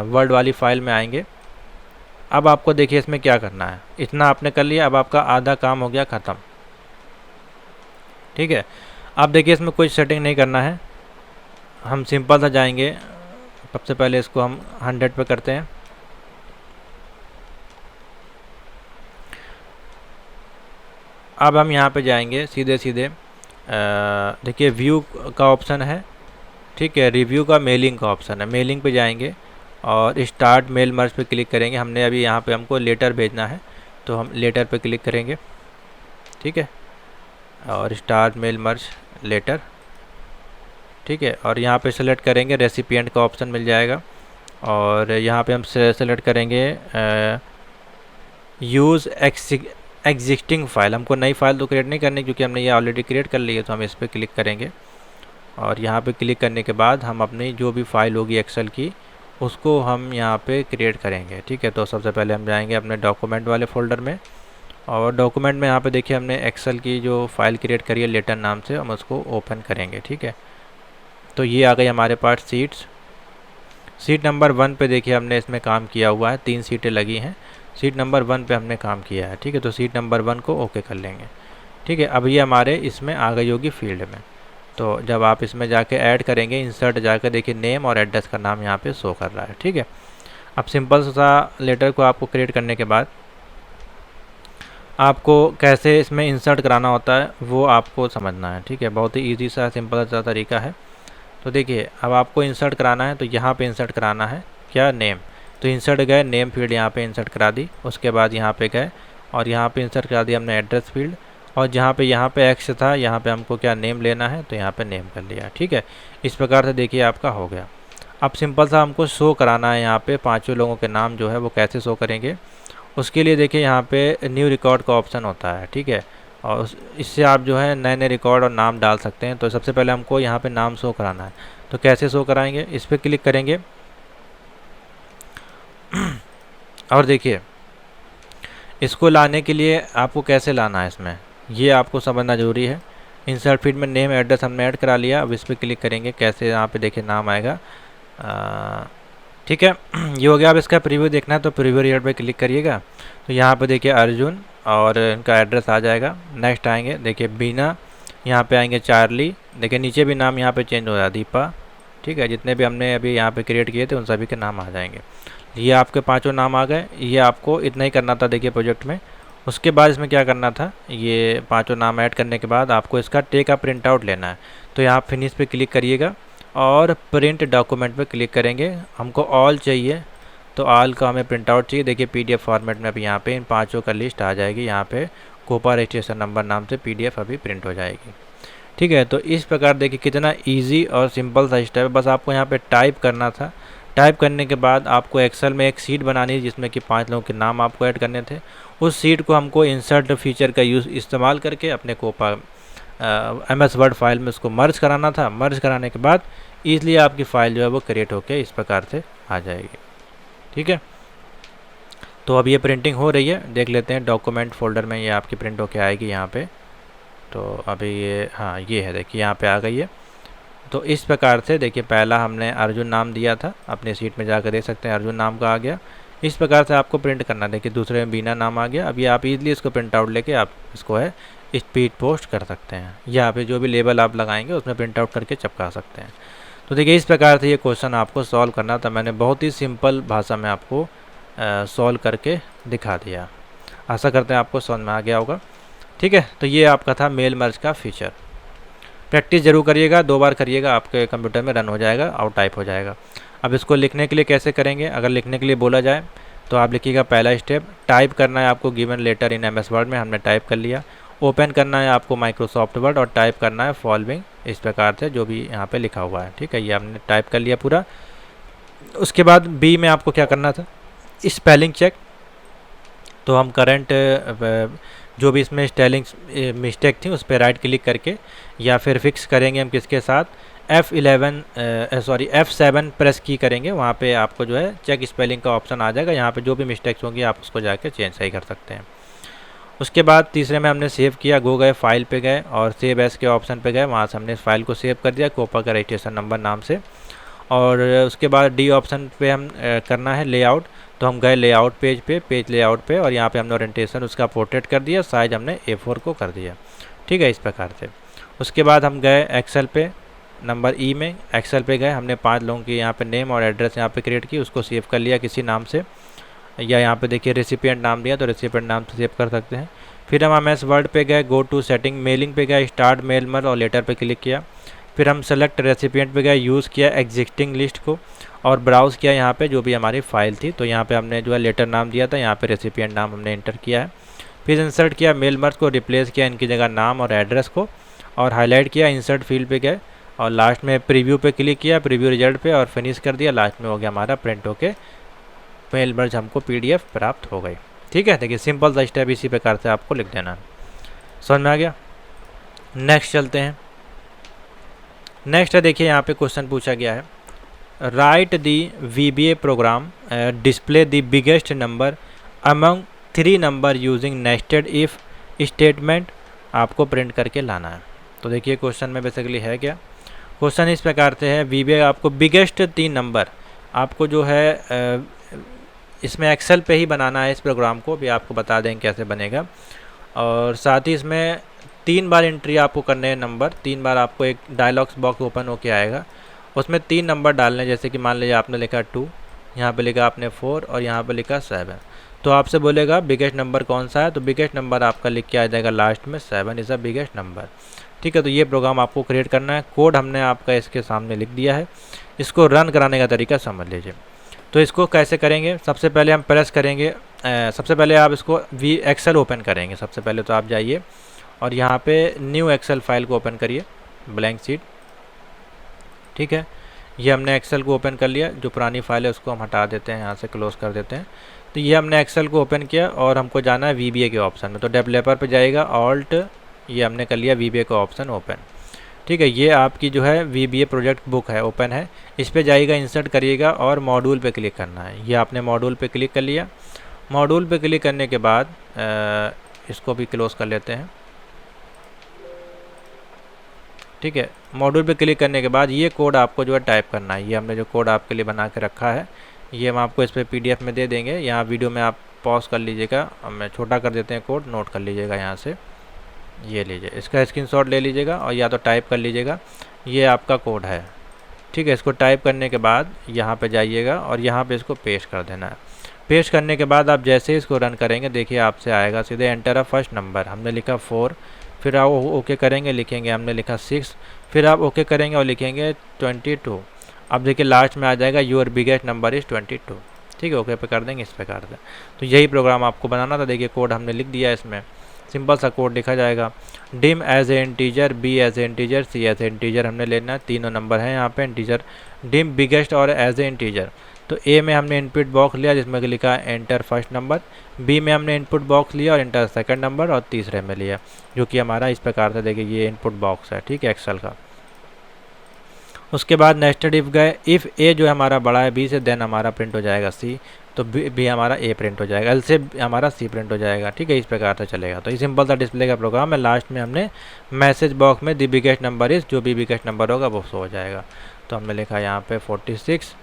वर्ड वाली फाइल में आएंगे। अब आपको देखिए इसमें क्या करना है, इतना आपने कर लिया, अब आपका आधा काम हो गया ख़त्म, ठीक है। अब देखिए इसमें कोई सेटिंग नहीं करना है, हम सिंपल सा जाएंगे। सबसे पहले इसको हम 100 पे करते हैं। अब हम यहाँ पे जाएंगे सीधे सीधे, देखिए व्यू का ऑप्शन है, ठीक है, रिव्यू का मेलिंग का ऑप्शन है, मेलिंग पे जाएंगे और स्टार्ट मेल मर्ज पे क्लिक करेंगे। हमने अभी यहाँ पे हमको लेटर भेजना है तो हम लेटर पे क्लिक करेंगे, ठीक है, और स्टार्ट मेल मर्ज लेटर, ठीक है। और यहाँ पे सेलेक्ट करेंगे, रेसिपिएंट का ऑप्शन मिल जाएगा और यहाँ पे हम सेलेक्ट करेंगे यूज़ एग्जिस्टिंग फाइल। हमको नई फाइल तो क्रिएट नहीं करनी क्योंकि हमने ये ऑलरेडी क्रिएट कर ली है, तो हम इस पर क्लिक करेंगे और यहाँ पे क्लिक करने के बाद हम अपनी जो भी फाइल होगी एक्सेल की उसको हम यहाँ पे क्रिएट करेंगे, ठीक है। तो सबसे पहले हम जाएंगे अपने डॉक्यूमेंट वाले फ़ोल्डर में और डॉक्यूमेंट में यहाँ पे देखिए हमने एक्सेल की जो फाइल क्रिएट करी है लेटर नाम से, हम उसको ओपन करेंगे, ठीक है। तो ये आ गई हमारे पास सीट नंबर 1 पे देखिए हमने इसमें काम किया हुआ है, 3 सीटें लगी हैं, सीट नंबर 1 पे हमने काम किया है, ठीक है। तो सीट नंबर 1 को ओके कर लेंगे, ठीक है। अब ये हमारे इसमें आ गई होगी फील्ड में। तो जब आप इसमें जाके ऐड करेंगे, इंसर्ट जाकर देखिए नेम और एड्रेस का नाम यहाँ पे शो कर रहा है, ठीक है। अब सिंपल सा लेटर को आपको क्रिएट करने के बाद आपको कैसे इसमें इंसर्ट कराना होता है वो आपको समझना है, ठीक है। बहुत ही ईजी सा सिंपल सा तरीका है। तो देखिए अब आपको इंसर्ट कराना है तो यहाँ पे इंसर्ट कराना है क्या, नेम। तो इंसर्ट गए, नेम फील्ड यहाँ पे इंसर्ट करा दी। उसके बाद यहाँ पे गए और यहाँ पे इंसर्ट करा दिया हमने एड्रेस फील्ड, और जहाँ पे एक्स था यहाँ पे हमको क्या नेम लेना है, तो यहाँ पे नेम कर लिया, ठीक है। इस प्रकार से देखिए आपका हो गया। अब सिंपल सा हमको शो कराना है यहाँ पे पाँचों लोगों के नाम जो है वो कैसे शो करेंगे। उसके लिए देखिए यहाँ पे न्यू रिकॉर्ड का ऑप्शन होता है, ठीक है। और इससे आप जो है नए नए रिकॉर्ड और नाम डाल सकते हैं। तो सबसे पहले हमको यहाँ पे नाम शो कराना है, तो कैसे शो कराएंगे, इस पर क्लिक करेंगे और देखिए इसको लाने के लिए आपको कैसे लाना है इसमें, ये आपको समझना ज़रूरी है। इंसर्ट फील्ड में नेम एड्रेस हमने ऐड करा लिया। अब इस पर क्लिक करेंगे, कैसे यहाँ पे देखिए नाम आएगा, ठीक है। ये हो गया। अब इसका प्रीव्यू देखना है तो प्रीव्यू रिजल्ट पे क्लिक करिएगा, तो यहाँ पे देखिए अर्जुन और इनका एड्रेस आ जाएगा। नेक्स्ट आएंगे, देखिए बीना, यहाँ पे आएंगे चार्ली, देखिए नीचे भी नाम यहाँ पे चेंज हो रहा है, दीपा, ठीक है। जितने भी हमने अभी यहाँ पे क्रिएट किए थे उन सभी के नाम आ जाएंगे। ये आपके पांचों नाम आ गए। ये आपको इतना ही करना था देखिए प्रोजेक्ट में। उसके बाद इसमें क्या करना था, ये पांचों नाम ऐड करने के बाद आपको इसका टेक का प्रिंट आउट लेना है। तो यहाँ फिनिश पे क्लिक करिएगा और प्रिंट डॉक्यूमेंट पे क्लिक करेंगे। हमको ऑल चाहिए तो ऑल का हमें प्रिंट आउट चाहिए। देखिए पीडीएफ फॉर्मेट में अभी यहाँ पे इन पांचों का लिस्ट आ जाएगी। यहाँ पे कोपा रजिस्ट्रेशन नंबर नाम से पीडीएफ अभी प्रिंट हो जाएगी, ठीक है। तो इस प्रकार देखिए कितना ईजी और सिंपल सा स्टेप है। बस आपको यहाँ पे टाइप करना था। टाइप करने के बाद आपको एक्सेल में एक सीट बनानी है जिसमें कि 5 लोगों के नाम आपको ऐड करने थे। उस सीट को हमको इंसर्ट फीचर का यूज़ इस्तेमाल करके अपने कोपा MS वर्ड फाइल में उसको मर्ज कराना था। मर्ज कराने के बाद ईज़िली आपकी फ़ाइल जो है वो क्रिएट होकर इस प्रकार से आ जाएगी, ठीक है। तो अब ये प्रिंटिंग हो रही है, देख लेते हैं। डॉक्यूमेंट फोल्डर में ये आपकी प्रिंट होके आएगी यहाँ पे। तो अभी ये, हाँ ये है, देखिए यहाँ पे आ गई है। तो इस प्रकार से देखिए पहला हमने अर्जुन नाम दिया था, अपनी सीट में जाकर देख सकते हैं अर्जुन नाम का आ गया। इस प्रकार से आपको प्रिंट करना। देखिए दूसरे में बीना नाम आ गया। अभी आप इजीली इसको प्रिंट आउट लेके आप इसको है स्पीड पोस्ट कर सकते हैं। यहाँ पे जो भी लेबल आप लगाएंगे उसमें प्रिंट आउट करके चिपका सकते हैं। तो देखिए इस प्रकार से ये क्वेश्चन आपको सॉल्व करना था। मैंने बहुत ही सिंपल भाषा में आपको सॉल्व करके दिखा दिया। आशा करते हैं आपको समझ में आ गया होगा, ठीक है। तो ये आपका था मेल मर्ज का फीचर। प्रैक्टिस जरूर करिएगा, 2 बार करिएगा, आपके कंप्यूटर में रन हो जाएगा और टाइप हो जाएगा। अब इसको लिखने के लिए कैसे करेंगे, अगर लिखने के लिए बोला जाए तो आप लिखिएगा पहला स्टेप, टाइप करना है आपको गिवन लेटर इन MS वर्ड में, हमने टाइप कर लिया। ओपन करना है आपको माइक्रोसॉफ्ट वर्ड और टाइप करना है फॉलोइंग, इस प्रकार से जो भी यहाँ पे लिखा हुआ है, ठीक है। ये हमने टाइप कर लिया पूरा। उसके बाद बी में आपको क्या करना था, स्पेलिंग चेक। तो हम करंट जो भी इसमें स्पेलिंग मिस्टेक थी उस पर राइट क्लिक करके या फिर फिक्स करेंगे हम किसके साथ, F7 प्रेस की करेंगे। वहाँ पे आपको जो है चेक स्पेलिंग का ऑप्शन आ जाएगा। यहाँ पे जो भी मिस्टेक्स होंगी आप उसको जाके चेंज सही कर सकते हैं। उसके बाद तीसरे में हमने सेव किया, गो गए फाइल पे गए और सेव एस के ऑप्शन पे गए। वहाँ से हमने इस फाइल को सेव कर दिया कोपा का रजिस्ट्रेशन नंबर नाम से। और उसके बाद डी ऑप्शन पे हम करना है लेआउट। तो हम गए लेआउट पेज पे, पेज लेआउट पे, और यहाँ पे हमने ओरिएंटेशन उसका पोर्ट्रेट कर दिया, साइज हमने A4 को कर दिया, ठीक है, इस प्रकार से। उसके बाद हम गए एक्सेल पे, नंबर ई में एक्सेल पे गए। हमने 5 लोगों की यहाँ पे नेम और एड्रेस यहाँ पे क्रिएट की, उसको सेव कर लिया किसी नाम से, या यहाँ पे देखिए रेसिपिएंट नाम दिया तो रेसिपिएंट नाम से सेव कर सकते हैं। फिर हम MS वर्ड पे गए, गो टू सेटिंग, मेलिंग पे गए, स्टार्ट मेल मर और लेटर पे क्लिक किया। फिर हम सेलेक्ट रेसिपिएंट पे गए, यूज़ किया एग्जिस्टिंग लिस्ट को और ब्राउज़ किया यहाँ पे जो भी हमारी फ़ाइल थी। तो यहाँ पे हमने जो है लेटर नाम दिया था, यहाँ पे रेसिपिएंट नाम हमने इंटर किया है। फिर इंसर्ट किया मेल मर्ज को, रिप्लेस किया इनकी जगह नाम और एड्रेस को और हाईलाइट किया। इंसर्ट फील्ड पे गए और लास्ट में प्रीव्यू पे क्लिक किया, प्रीव्यू रिजल्ट पे और फिनिश कर दिया। लास्ट में हो गया हमारा प्रिंट होके मेल मर्ज हमको PDF प्राप्त हो गई, ठीक है। देखिए सिंपल सा स्टेप इसी प्रकार से आपको लिख देना है। समझ में आ गया। नेक्स्ट चलते हैं। नेक्स्ट है, देखिए यहाँ पे क्वेश्चन पूछा गया है, write the VBA program display the biggest number among 3 number using nested if statement, आपको प्रिंट करके लाना है। तो देखिए क्वेश्चन में बेसिकली है क्या, क्वेश्चन इस प्रकार से है, VBA आपको बिगेस्ट 3 नंबर आपको जो है इसमें एक्सेल पे ही बनाना है। इस प्रोग्राम को भी आपको बता दें कैसे बनेगा। और साथ ही इसमें 3 बार एंट्री आपको करने हैं नंबर, 3 बार आपको एक डायलॉग्स बॉक्स ओपन होके आएगा, उसमें 3 नंबर डालने हैं। जैसे कि मान लीजिए आपने लिखा 2, यहाँ पे लिखा आपने 4 और यहाँ पे लिखा 7। तो आपसे बोलेगा बिगेस्ट नंबर कौन सा है, तो बिगेस्ट नंबर आपका लिख के आ जाएगा लास्ट में 7 इज़ अ बिगेस्ट नंबर। ठीक है, तो ये प्रोग्राम आपको क्रिएट करना है। कोड हमने आपका इसके सामने लिख दिया है, इसको रन कराने का तरीका समझ लीजिए। तो इसको कैसे करेंगे, सबसे पहले हम प्रेस करेंगे, सबसे पहले आप इसको एक्सेल ओपन करेंगे। सबसे पहले तो आप जाइए और यहाँ पे न्यू एक्सेल फाइल को ओपन करिए, ब्लैंक शीट। ठीक है, ये हमने एक्सेल को ओपन कर लिया। जो पुरानी फाइल है उसको हम हटा देते हैं, यहाँ से क्लोज कर देते हैं। तो ये हमने एक्सेल को ओपन किया और हमको जाना है VBA के ऑप्शन में। तो डेवलपर पे जाएगा, ऑल्ट, ये हमने कर लिया VBA का ऑप्शन ओपन। ठीक है, ये आपकी जो है VBA प्रोजेक्ट बुक है, ओपन है। इस पे जाइएगा, इंसर्ट करिएगा और मॉड्यूल पे क्लिक करना है। ये आपने मॉड्यूल पे क्लिक कर लिया। मॉड्यूल पे क्लिक करने के बाद इसको भी क्लोज कर लेते हैं। ठीक है, मॉड्यूल पे क्लिक करने के बाद ये कोड आपको जो है टाइप करना है। ये हमने जो कोड आपके लिए बना के रखा है, ये हम आपको इस पर PDF में दे देंगे। यहाँ वीडियो में आप पॉज कर लीजिएगा, मैं छोटा कर देते हैं कोड, नोट कर लीजिएगा यहाँ से। ये लीजिए, इसका स्क्रीनशॉट ले लीजिएगा और या तो टाइप कर लीजिएगा। ये आपका कोड है। ठीक है, इसको टाइप करने के बाद यहाँ पे जाइएगा और यहाँ पे इसको पेस्ट कर देना है। पेस्ट करने के बाद आप जैसे इसको रन करेंगे, देखिए आपसे आएगा सीधे एंटर अ फर्स्ट नंबर। हमने लिखा 4, फिर आप ओके करेंगे, लिखेंगे हमने लिखा 6, फिर आप ओके करेंगे और लिखेंगे 22। अब देखिए लास्ट में आ जाएगा योर बिगेस्ट नंबर इज़ 22। ठीक है, ओके पे कर देंगे, इस प्रकार से। तो यही प्रोग्राम आपको बनाना था। देखिए कोड हमने लिख दिया है, इसमें सिंपल सा कोड लिखा जाएगा। Dim as a integer, B as a integer, C as a integer हमने लेना है। तीनों नंबर हैं यहाँ पे इंटीजर। डिम बिगेस्ट और एज ए इंटीजर। तो ए में हमने इनपुट बॉक्स लिया जिसमें लिखा है एंटर फर्स्ट नंबर, बी में हमने इनपुट बॉक्स लिया और एंटर सेकंड नंबर, और तीसरे में लिया जो कि हमारा इस प्रकार से, देखिए ये इनपुट बॉक्स है। ठीक है, एक्सेल का। उसके बाद नेस्टेड इफ गए, इफ़ ए जो है हमारा बड़ा है बी से, देन हमारा प्रिंट हो जाएगा सी, तो बी हमारा ए प्रिंट हो जाएगा, एल से हमारा सी प्रिंट हो जाएगा। ठीक है, इस प्रकार से चलेगा। तो ये सिंपल सा डिस्प्ले का प्रोग्राम है। लास्ट में हमने मैसेज बॉक्स में द बिगेस्ट नंबर इज़, जो भी बिगेस्ट नंबर होगा वो शो हो जाएगा। तो हमने लिखा यहाँ पे 46,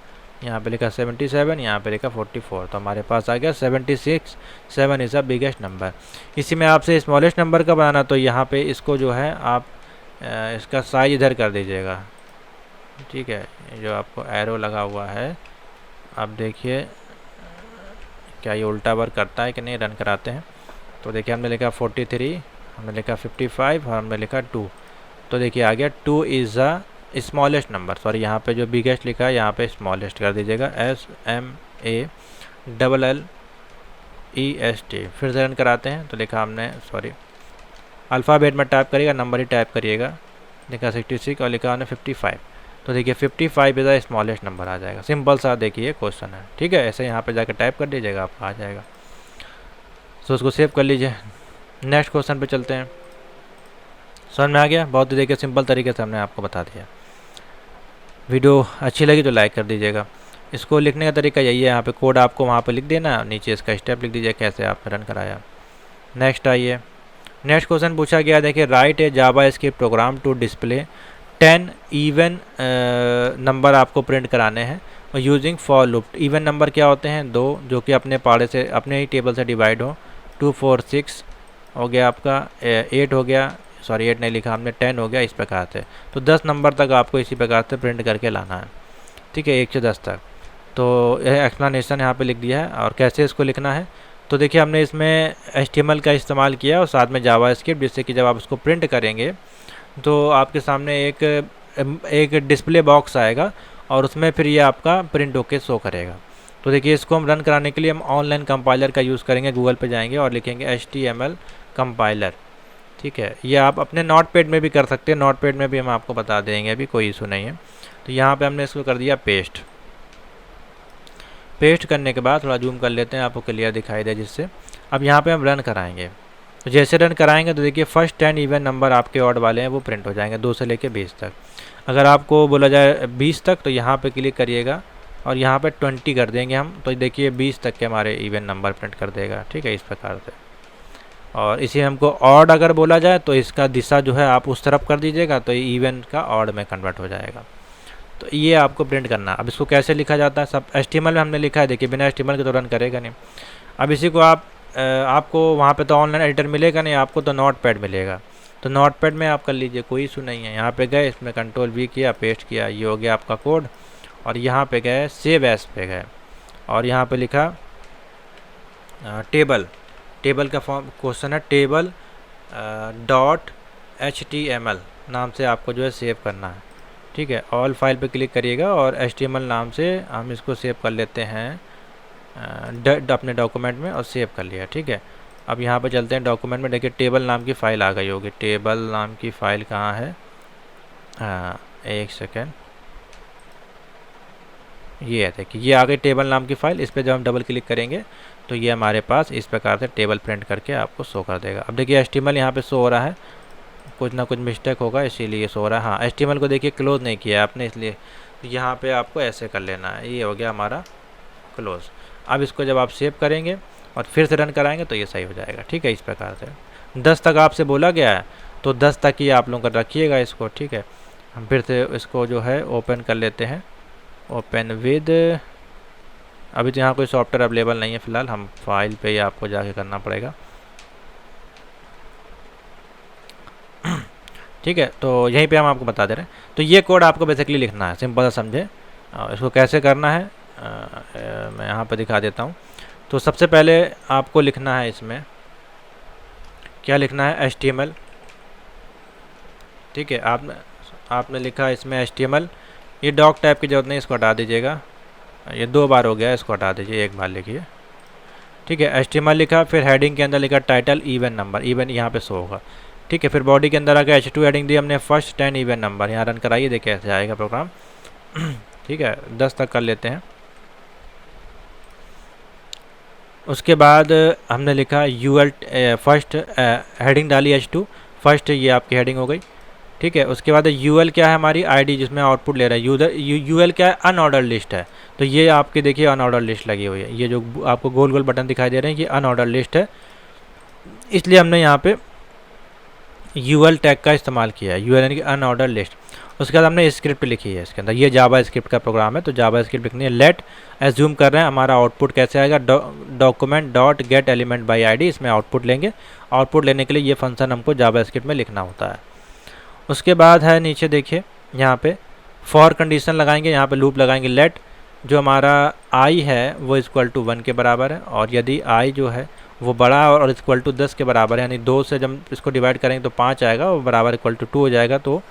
यहाँ पे लिखा 77, यहाँ पे लिखा 44, तो हमारे पास आ गया 76। 7 इज़ अ बिगेस्ट नंबर। इसी में आपसे स्मॉलेस्ट नंबर का बनाना, तो यहाँ पे इसको जो है आप इसका साइज इधर कर दीजिएगा। ठीक है, जो आपको एरो लगा हुआ है, अब देखिए क्या ये उल्टा वर्क करता है कि नहीं। रन कराते हैं। तो देखिए हमने लिखा 43, हमने लिखा 55 और हमने लिखा 2। तो देखिए आ गया 2 is a smallest number. Sorry, यहाँ पे जो बिगेस्ट लिखा है यहाँ पे स्मॉलेस्ट कर दीजिएगा, SMAEST। फिर से रन कराते हैं। तो लिखा हमने, सॉरी, अल्फ़ाबेट में टाइप करिएगा, नंबर ही टाइप करिएगा। लिखा 66 और लिखा हमने 55। तो देखिए 55 इज़ द स्मॉलेस्ट नंबर आ जाएगा। सिंपल सा देखिए क्वेश्चन है। ठीक है, ऐसे यहाँ पे जाकर टाइप कर दीजिएगा, आपका आ जाएगा। तो उसको सेव कर लीजिए। नेक्स्ट क्वेश्चन पे चलते हैं। समझ में आ गया? बहुत ही देखिए सिंपल तरीके से हमने आपको बता दिया। वीडियो अच्छी लगी तो लाइक कर दीजिएगा। इसको लिखने का तरीका यही है, यहाँ पे कोड आपको वहाँ पे लिख देना, नीचे इसका स्टेप लिख दीजिए कैसे आपने रन कराया। नेक्स्ट आइए, नेक्स्ट क्वेश्चन पूछा गया, देखिए write a JavaScript program to display 10 even number आपको प्रिंट कराने हैं और using for loop. Even number क्या होते हैं? 2, जो कि अपने पाड़े से, अपने ही टेबल से डिवाइड हो। 2 4 6 हो गया आपका, 8 हो गया, सॉरी 8 नहीं लिखा हमने, 10 हो गया, इस प्रकार से। तो 10 नंबर तक आपको इसी प्रकार से प्रिंट करके लाना है। ठीक है, 1 से 10 तक। तो यह एक्सप्लेनेशन यहाँ पे लिख दिया है और कैसे इसको लिखना है। तो देखिए हमने इसमें HTML का इस्तेमाल किया और साथ में जावा स्क्रिप्ट, जिससे कि जब आप उसको प्रिंट करेंगे तो आपके सामने एक डिस्प्ले बॉक्स आएगा और उसमें फिर ये आपका प्रिंट होके शो करेगा। तो देखिए इसको हम रन कराने के लिए हम ऑनलाइन कंपाइलर का यूज़ करेंगे। गूगल पे जाएंगे और लिखेंगे HTML कंपाइलर। ठीक है, ये आप अपने नोटपैड में भी कर सकते हैं, नोटपैड में भी हम आपको बता देंगे, अभी कोई इशू नहीं है। तो यहाँ पे हमने इसको कर दिया पेस्ट। पेस्ट करने के बाद थोड़ा जूम कर लेते हैं, आपको क्लियर दिखाई दे जिससे। अब यहाँ पे हम रन कराएंगे। तो जैसे रन कराएंगे तो देखिए फर्स्ट 10 इवन नंबर आपके ऑड वाले हैं वो प्रिंट हो जाएंगे, 2 से लेके 20 तक। अगर आपको बोला जाए 20 तक तो यहाँ पे क्लिक करिएगा और यहाँ पे 20 कर देंगे हम। तो देखिए 20 तक के हमारे इवन नंबर प्रिंट कर देगा। ठीक है, इस प्रकार से। और इसी हमको ऑड अगर बोला जाए तो इसका दिशा जो है आप उस तरफ कर दीजिएगा, तो इवन का ऑड में कन्वर्ट हो जाएगा। तो ये आपको प्रिंट करना। अब इसको कैसे लिखा जाता है, सब HTML में हमने लिखा है। देखिए बिना HTML के तो रन करेगा नहीं। अब इसी को आपको वहाँ पे तो ऑनलाइन एडिटर मिलेगा नहीं, आपको तो नोटपैड मिलेगा। तो नोटपैड में आप कर लीजिए, कोई इशू नहीं है। यहाँ पे गए, इसमें Ctrl V किया, पेस्ट किया, ये हो गया आपका कोड। और यहाँ पे गए सेव एज पे गए। और यहाँ पे लिखा टेबल का फॉर्म क्वेश्चन है, टेबल डॉट HTML नाम से आपको जो है सेव करना है। ठीक है, ऑल फाइल पे क्लिक करिएगा और HTML नाम से हम इसको सेव कर लेते हैं अपने डॉक्यूमेंट में और सेव कर लिया। ठीक है, अब यहाँ पे चलते हैं डॉक्यूमेंट में। देखिए टेबल नाम की फ़ाइल आ गई होगी। टेबल नाम की फ़ाइल कहाँ है? हाँ, एक सेकेंड, ये है, देखिए ये आ गई टेबल नाम की फ़ाइल। इस पर जब हम डबल क्लिक करेंगे तो ये हमारे पास इस प्रकार से टेबल प्रिंट करके आपको शो कर देगा। अब देखिए HTML यहाँ पे शो हो रहा है, कुछ ना कुछ मिस्टेक होगा इसीलिए शो हो रहा है। हाँ, HTML को देखिए क्लोज़ नहीं किया है आपने, इसलिए यहाँ पे आपको ऐसे कर लेना है। ये हो गया हमारा क्लोज़। अब इसको जब आप सेव करेंगे और फिर से रन कराएंगे तो ये सही हो जाएगा। ठीक है, इस प्रकार से 10 तक आपसे बोला गया है तो 10 तक ही आप लोग का रखिएगा इसको। ठीक है, हम फिर से इसको जो है ओपन कर लेते हैं। ओपन विद, अभी तो यहाँ कोई सॉफ्टवेयर अवेलेबल नहीं है फ़िलहाल, हम फाइल पे ही आपको जाके करना पड़ेगा। ठीक है, तो यहीं पे हम आपको बता दे रहे हैं। तो ये कोड आपको बेसिकली लिखना है, सिंपल सा समझे। इसको कैसे करना है मैं यहाँ पे दिखा देता हूँ। तो सबसे पहले आपको लिखना है, इसमें क्या लिखना है? HTML। ठीक है, आपने लिखा इसमें HTML। ये डॉक टाइप की जरूरत नहीं, इसको हटा दीजिएगा। ये 2 बार हो गया, इसको हटा दीजिए, एक बार लिखिए। ठीक है, HTML लिखा, फिर हेडिंग के अंदर लिखा टाइटल इवन नंबर, इवन यहाँ पे शो होगा। ठीक है, फिर बॉडी के अंदर आकर H2 हेडिंग दी हमने, फर्स्ट 10 इवन नंबर। यहाँ रन कराइए, देखिए कैसे आएगा प्रोग्राम। ठीक है, 10 तक कर लेते हैं। उसके बाद हमने लिखा UL फर्स्ट हेडिंग डाली H2 फर्स्ट, ये आपकी हेडिंग हो गई। ठीक है, उसके बाद UL क्या है? हमारी ID जिसमें आउटपुट ले रहा है। UL क्या है? अनऑर्डर लिस्ट है। तो ये आपकी देखिए अनऑर्डर लिस्ट लगी हुई है। ये जो आपको गोल गोल बटन दिखाई दे रहे हैं, ये अनऑर्डर लिस्ट है, इसलिए हमने यहाँ पे UL टैग का इस्तेमाल किया है। UL यानी कि अनऑर्डर लिस्ट। उसके बाद हमने स्क्रिप्ट लिखी है इसके अंदर, ये जावा स्क्रिप्ट का प्रोग्राम है, तो जावा स्क्रिप्ट लिखनी है। लेट एज्यूम कर रहे हैं हमारा आउटपुट कैसे आएगा? Document dot gate element by ID, इसमें आउटपुट लेंगे। आउटपुट लेने के लिए ये फंक्शन हमको जावा स्क्रिप्ट में लिखना होता है। उसके बाद है नीचे देखिए, यहाँ पे फॉर कंडीशन लगाएंगे, यहाँ पे लूप लगाएंगे। लेट जो हमारा I है वो इक्वल टू 1 के बराबर है, और यदि I जो है वो बड़ा और इक्वल टू 10 के बराबर है, यानी 2 से जब इसको डिवाइड करेंगे तो 5 आएगा, और बराबर इक्वल टू 2 हो जाएगा, तो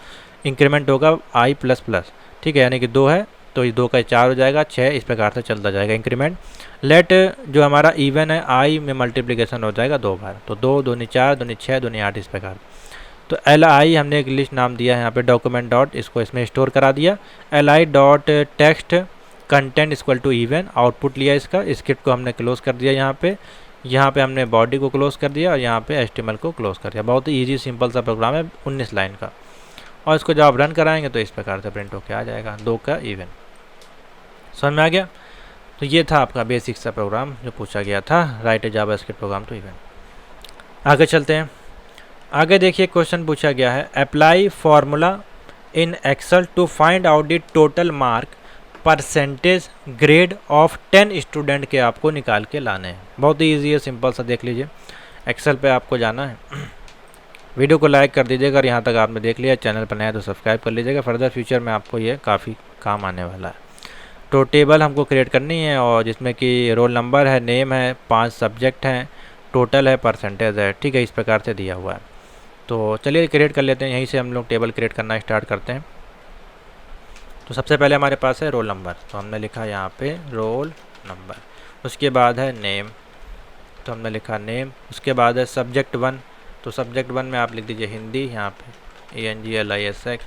इंक्रीमेंट होगा I प्लस प्लस। ठीक है, यानी कि 2 है तो ये 2 का 4 हो जाएगा, 6, इस प्रकार से चलता जाएगा इंक्रीमेंट। लेट जो हमारा इवन है I में मल्टीप्लिकेशन हो जाएगा 2 बार, तो 2 दूनी 4 दूनी 6 दूनी 8, इस प्रकार। तो LI हमने एक लिस्ट नाम दिया है यहाँ पे, डॉक्यूमेंट डॉट, इसको इसमें स्टोर करा दिया। LI dot text content equal to even, output लिया इसका। स्क्रिप्ट को हमने क्लोज कर दिया यहाँ पे हमने बॉडी को क्लोज कर दिया, और यहाँ पे HTML को क्लोज कर दिया। बहुत ही ईजी सिंपल सा प्रोग्राम है, 19 लाइन का। और इसको जब आप रन कराएंगे तो इस प्रकार से प्रिंट होकर आ जाएगा 2 का इवन। समझ में आ गया? तो ये था आपका बेसिक सा प्रोग्राम जो पूछा गया था, write a JavaScript program to even. आगे चलते हैं। आगे देखिए क्वेश्चन पूछा गया है, apply formula in Excel to find out the total mark percentage grade of 10 student के आपको निकाल के लाने हैं। बहुत ही ईजी है, सिंपल सा, देख लीजिए। एक्सेल पे आपको जाना है। वीडियो को लाइक कर दीजिएगा, और यहाँ तक आपने देख लिया, चैनल पर नया तो सब्सक्राइब कर लीजिएगा। फर्दर फ्यूचर में आपको ये काफ़ी काम आने वाला है। तो टेबल हमको क्रिएट करनी है, और जिसमें कि रोल नंबर है, नेम है, 5 सब्जेक्ट हैं, टोटल है, परसेंटेज है। ठीक है, इस प्रकार से दिया हुआ है। तो चलिए क्रिएट कर लेते हैं, यहीं से हम लोग टेबल क्रिएट करना स्टार्ट करते हैं। तो सबसे पहले हमारे पास है रोल नंबर, तो हमने लिखा यहाँ पे रोल नंबर। उसके बाद है नेम, तो हमने लिखा नेम। उसके बाद है सब्जेक्ट 1, तो सब्जेक्ट 1 में आप लिख दीजिए हिंदी, यहाँ पे ANGLISX।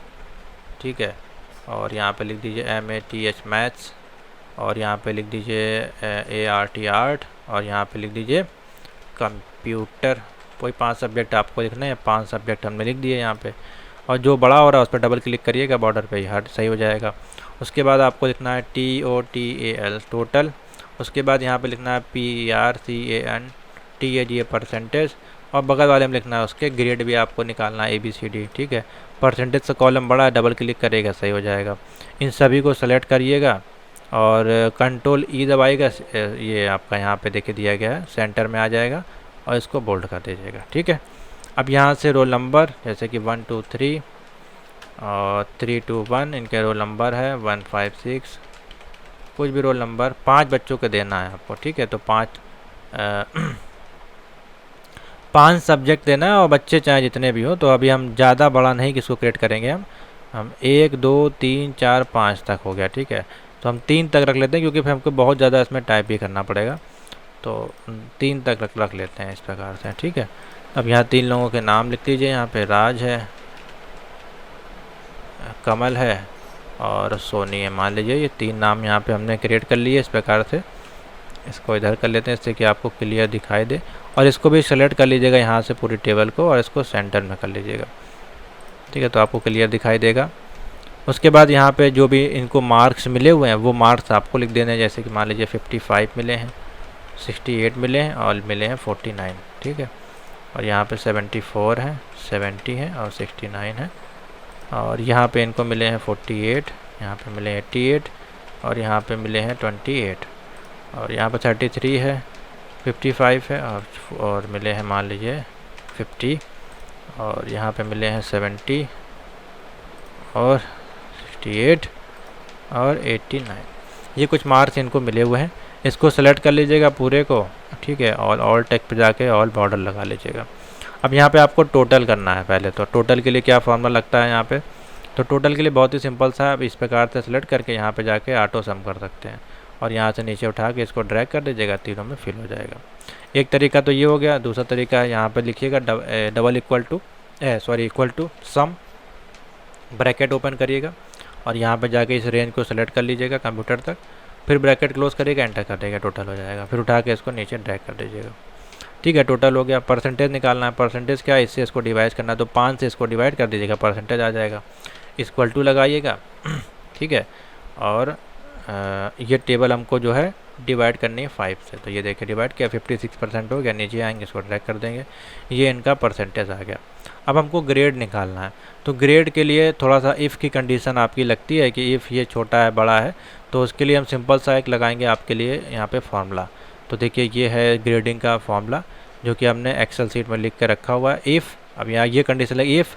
ठीक है, और यहाँ पे लिख दीजिए MATH मैथ्स, और यहाँ पे लिख दीजिए ART आर्ट, और यहाँ पे लिख दीजिए कंप्यूटर। कोई 5 सब्जेक्ट आपको लिखना है, 5 सब्जेक्ट हमने लिख दिए यहाँ पे। और जो बड़ा हो रहा है उस पर डबल क्लिक करिएगा, बॉर्डर पे ही हट सही हो जाएगा। उसके बाद आपको लिखना है TOTAL टोटल। उसके बाद यहाँ पे लिखना है PRCANTAG परसेंटेज, और बगल वाले में लिखना है उसके ग्रेड भी आपको निकालना है ABCD। ठीक है, परसेंटेज से कॉलम बड़ा है, डबल क्लिक करेगा सही हो जाएगा। इन सभी को सेलेक्ट करिएगा और कंट्रोल E दबाइएगा, ये आपका यहाँ पे देखिए दिया गया है, सेंटर में आ जाएगा, और इसको बोल्ड कर दीजिएगा। ठीक है, अब यहाँ से रोल नंबर जैसे कि 1 2 3 और 3 2 1 इनके रोल नंबर है, 1 5 6 कुछ भी रोल नंबर 5 बच्चों को देना है आपको, ठीक है। तो 5 सब्जेक्ट देना है और बच्चे चाहे जितने भी हो। तो अभी हम ज़्यादा बड़ा नहीं किसको क्रिएट करेंगे, हम 1 2 3 4 5 तक हो गया, ठीक है। तो हम 3 तक रख लेते हैं क्योंकि फिर हमको बहुत ज़्यादा इसमें टाइप भी करना पड़ेगा। तो 3 तक रख लेते हैं इस प्रकार से, ठीक है। अब यहाँ 3 लोगों के नाम लिख लीजिए। यहाँ पे राज है, कमल है और सोनी है। मान लीजिए ये 3 नाम यहाँ पे हमने क्रिएट कर लिए इस प्रकार से। इसको इधर कर लेते हैं इससे कि आपको क्लियर दिखाई दे। और इसको भी सेलेक्ट कर लीजिएगा यहाँ से पूरी टेबल को और इसको सेंटर में कर लीजिएगा, ठीक है। तो आपको क्लियर दिखाई देगा। उसके बाद यहाँ पे जो भी इनको मार्क्स मिले हुए हैं वो मार्क्स आपको लिख देने हैं। जैसे कि मान लीजिए 55 मिले हैं, 68 मिले हैं और मिले हैं 49, ठीक है। और यहाँ पे 74 है, 70 है और 69 है। और यहाँ पे इनको मिले हैं 48, यहाँ पे मिले 88 और यहाँ पे मिले हैं 28 और यहाँ पे 33 है, 55 है और मिले हैं मान लीजिए 50 और यहाँ पे मिले हैं 70 और 68 और 89। ये कुछ मार्क्स इनको मिले हुए हैं। इसको सेलेक्ट कर लीजिएगा पूरे को, ठीक है। और ऑल टेक पे जाके ऑल बॉर्डर लगा लीजिएगा। अब यहाँ पे आपको टोटल करना है। पहले तो टोटल के लिए क्या फॉर्मूला लगता है यहाँ पे, तो टोटल के लिए बहुत ही सिंपल सा है। अब इस प्रकार से सेलेक्ट करके यहाँ पे जाके ऑटो सम कर सकते हैं और यहाँ से नीचे उठा के इसको ड्रैग कर दीजिएगा, तीनों में फिल हो जाएगा। एक तरीका तो ये हो गया। दूसरा तरीका है यहाँ पे लिखिएगा equal to sum, bracket open करिएगा और यहाँ पे जाके इस रेंज को सेलेक्ट कर लीजिएगा कंप्यूटर तक, फिर ब्रैकेट क्लोज करिएगा, एंटर कर देगा, टोटल हो जाएगा। फिर उठा के इसको नीचे ड्रैग कर दीजिएगा, ठीक है। टोटल हो गया। परसेंटेज निकालना है। परसेंटेज क्या है, इससे इसको डिवाइड करना है। तो 5 से इसको डिवाइड कर दीजिएगा, परसेंटेज आ जाएगा। इक्वल टू लगाइएगा, ठीक है। और ये टेबल हमको जो है डिवाइड करनी है 5 से। तो ये देखिए डिवाइड किया, 56% हो गया। नीचे आएंगे, इसको ड्रैग कर देंगे, ये इनका परसेंटेज आ गया। अब हमको ग्रेड निकालना है। तो ग्रेड के लिए थोड़ा सा इफ़ की कंडीशन आपकी लगती है कि इफ़ ये छोटा है बड़ा है, तो उसके लिए हम सिंपल सा एक लगाएंगे आपके लिए यहाँ पे फार्मूला। तो देखिए ये है ग्रेडिंग का फार्मूला जो कि हमने एक्सेल सीट में लिख के रखा हुआ है। इफ़, अब यहाँ ये कंडीशन लगी, इफ़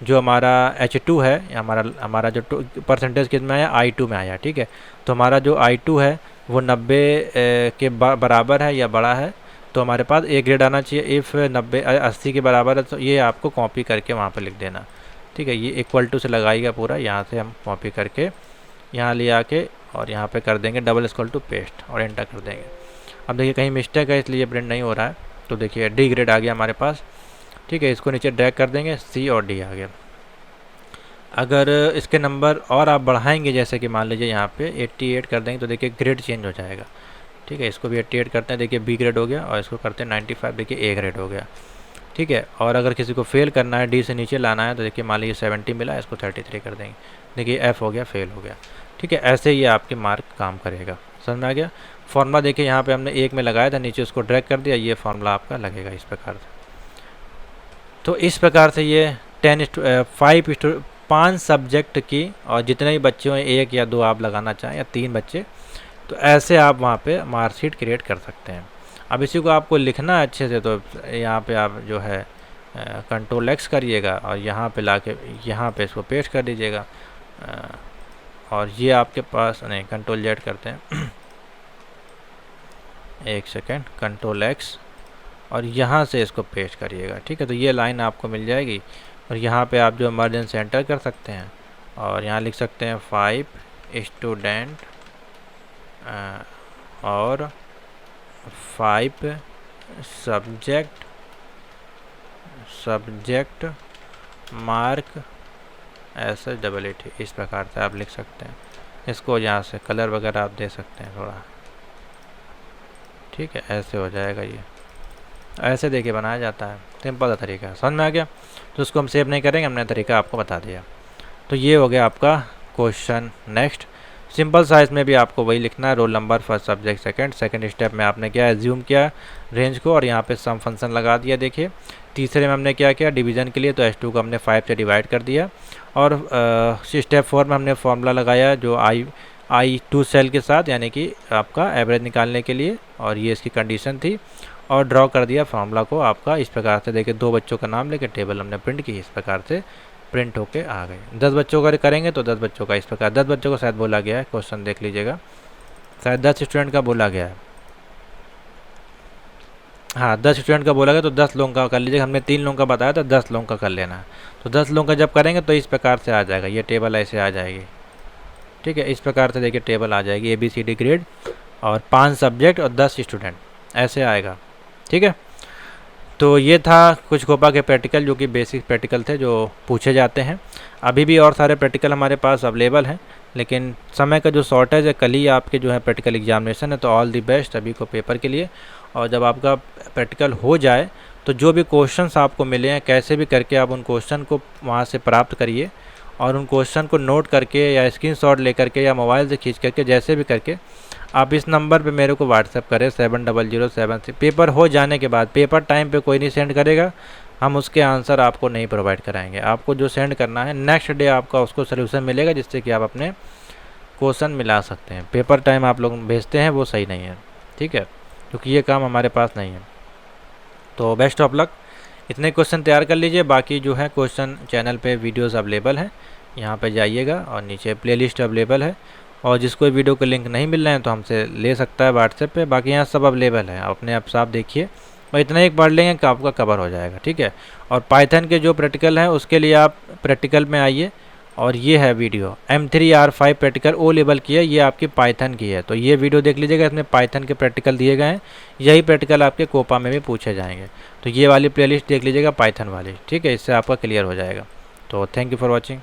जो हमारा H2 है, हमारा जो परसेंटेज किस में आया, I2 में आया, ठीक है। तो हमारा जो I2 है वो 90 के बराबर है या बड़ा है, तो हमारे पास ए ग्रेड आना चाहिए। इफ़ 80 के बराबर है तो ये आपको कॉपी करके वहाँ पे लिख देना, ठीक है। ये इक्वल टू से लगाइएगा पूरा, यहाँ से हम कॉपी करके यहाँ ले आके और यहाँ पे कर देंगे == पेस्ट और एंटर कर देंगे। अब देखिए कहीं मिस्टेक है इसलिए प्रिंट नहीं हो रहा है। तो देखिए डी ग्रेड आ गया हमारे पास, ठीक है। इसको नीचे ड्रैग कर देंगे, सी और डी आ गया। अगर इसके नंबर और आप बढ़ाएंगे, जैसे कि मान लीजिए यहाँ पे 88 कर देंगे, तो देखिए ग्रेड चेंज हो जाएगा, ठीक है। इसको भी 88 करते हैं, देखिए बी ग्रेड हो गया। और इसको करते हैं 95, देखिए ए ग्रेड हो गया, ठीक है। और अगर किसी को फेल करना है, डी से नीचे लाना है, तो देखिए मान लीजिए 70 मिला, इसको 33 कर देंगे, देखिए एफ हो गया, फेल हो गया, ठीक है। ऐसे ही आपके मार्क काम करेगा। समझ में आ गया। फॉर्मूला देखिए यहाँ पे हमने एक में लगाया था, नीचे उसको ड्रैग कर दिया, ये फॉर्मूला आपका लगेगा इस प्रकार से। तो इस प्रकार से ये 5 सब्जेक्ट की, और जितने भी बच्चे हैं 1 या 2 आप लगाना चाहें या 3 बच्चे, तो ऐसे आप वहाँ पे मार्कशीट क्रिएट कर सकते हैं। अब इसी को आपको लिखना है अच्छे से, तो यहाँ पे आप जो है Ctrl+X करिएगा और यहाँ पे लाके यहाँ पे इसको पेस्ट कर दीजिएगा। और ये आपके पास नहीं, Ctrl+Z करते हैं एक सेकेंड, Ctrl+X और यहाँ से इसको पेस्ट करिएगा, ठीक है। तो ये लाइन आपको मिल जाएगी और यहाँ पे आप जो इमरजेंसी एंटर कर सकते हैं और यहाँ लिख सकते हैं 5 स्टूडेंट और 5 सब्जेक्ट मार्क SH88, इस प्रकार से आप लिख सकते हैं। इसको यहाँ से कलर वगैरह आप दे सकते हैं थोड़ा, ठीक है। ऐसे हो जाएगा, ये ऐसे देखिए बनाया जाता है, सिंपल सा तरीका है। समझ में आ गया। तो उसको हम सेव नहीं करेंगे, हमने तरीका आपको बता दिया। तो ये हो गया आपका क्वेश्चन। नेक्स्ट सिंपल साइज में भी आपको वही लिखना है, roll number, first subject, second step में आपने क्या एज्यूम किया रेंज को और यहाँ पे सम फंक्शन लगा दिया। देखिए तीसरे में हमने क्या किया, डिवीज़न के लिए तो H2 को हमने 5 से डिवाइड कर दिया। और स्टेप 4 में हमने फॉर्मूला लगाया जो I2 सेल के साथ, यानी कि आपका एवरेज निकालने के लिए, और ये इसकी कंडीशन थी। और ड्रॉ कर दिया फार्मूला को आपका इस प्रकार से। देखिए 2 बच्चों का नाम लेके टेबल हमने प्रिंट की, इस प्रकार से प्रिंट होके आ गए। 10 बच्चों का करेंगे तो 10 बच्चों का इस प्रकार, 10 बच्चों को शायद बोला गया है, क्वेश्चन देख लीजिएगा। शायद 10 स्टूडेंट का बोला गया है। हाँ 10 स्टूडेंट का बोला गया, तो 10 लोगों का कर लीजिएगा। हमने 3 लोगों का बताया था, 10 लोगों का कर लेना है। तो 10 लोगों का जब करेंगे तो इस प्रकार से आ जाएगा, ये टेबल ऐसे आ जाएगी। ठीक है, इस प्रकार से देखिए टेबल आ जाएगी ABCD ग्रेड और 5 सब्जेक्ट और 10 स्टूडेंट, ऐसे आएगा। ठीक है, तो ये था कुछ कोपा के प्रैक्टिकल जो कि बेसिक प्रैक्टिकल थे जो पूछे जाते हैं। अभी भी और सारे प्रैक्टिकल हमारे पास अवेलेबल हैं, लेकिन समय का जो शॉर्टेज है, कल ही आपके जो है प्रैक्टिकल एग्जामिनेशन है। तो ऑल दी बेस्ट अभी को पेपर के लिए। और जब आपका प्रैक्टिकल हो जाए तो जो भी क्वेश्चंस आपको मिले हैं, कैसे भी करके आप उन क्वेश्चन को वहाँ से प्राप्त करिए और उन क्वेश्चन को नोट करके या स्क्रीनशॉट लेकर के या मोबाइल से खींच करके, जैसे भी करके आप इस नंबर पे मेरे को व्हाट्सएप करें 7007 पेपर हो जाने के बाद। पेपर टाइम पे कोई नहीं सेंड करेगा, हम उसके आंसर आपको नहीं प्रोवाइड कराएंगे। आपको जो सेंड करना है नेक्स्ट डे आपका उसको सोल्यूशन मिलेगा, जिससे कि आप अपने क्वेश्चन मिला सकते हैं। पेपर टाइम आप लोग भेजते हैं वो सही नहीं है, ठीक है, क्योंकि ये काम हमारे पास नहीं है। तो बेस्ट ऑफ लक, इतने क्वेश्चन तैयार कर लीजिए। बाकी जो है क्वेश्चन चैनल पे वीडियोस अवेलेबल हैं, यहाँ पे जाइएगा और नीचे प्लेलिस्ट अवेलेबल है। और जिसको वीडियो के लिंक नहीं मिल रहे हैं तो हमसे ले सकता है व्हाट्सएप पे। बाकी यहाँ सब अवेलेबल है, अपने आप साफ देखिए। और इतना ही पढ़ लेंगे कि आपका कवर हो जाएगा, ठीक है। और पाइथन के जो प्रैक्टिकल हैं उसके लिए आप प्रैक्टिकल में आइए। और ये है video M3R5 practical O level की है, ये आपकी पाइथन की है। तो ये वीडियो देख लीजिएगा, इसमें पाइथन के प्रैक्टिकल दिए गए हैं। यही प्रैक्टिकल आपके कोपा में भी पूछे जाएंगे। तो ये वाली प्लेलिस्ट देख लीजिएगा पाइथन वाली, ठीक है, इससे आपका क्लियर हो जाएगा। तो थैंक यू फॉर वॉचिंग।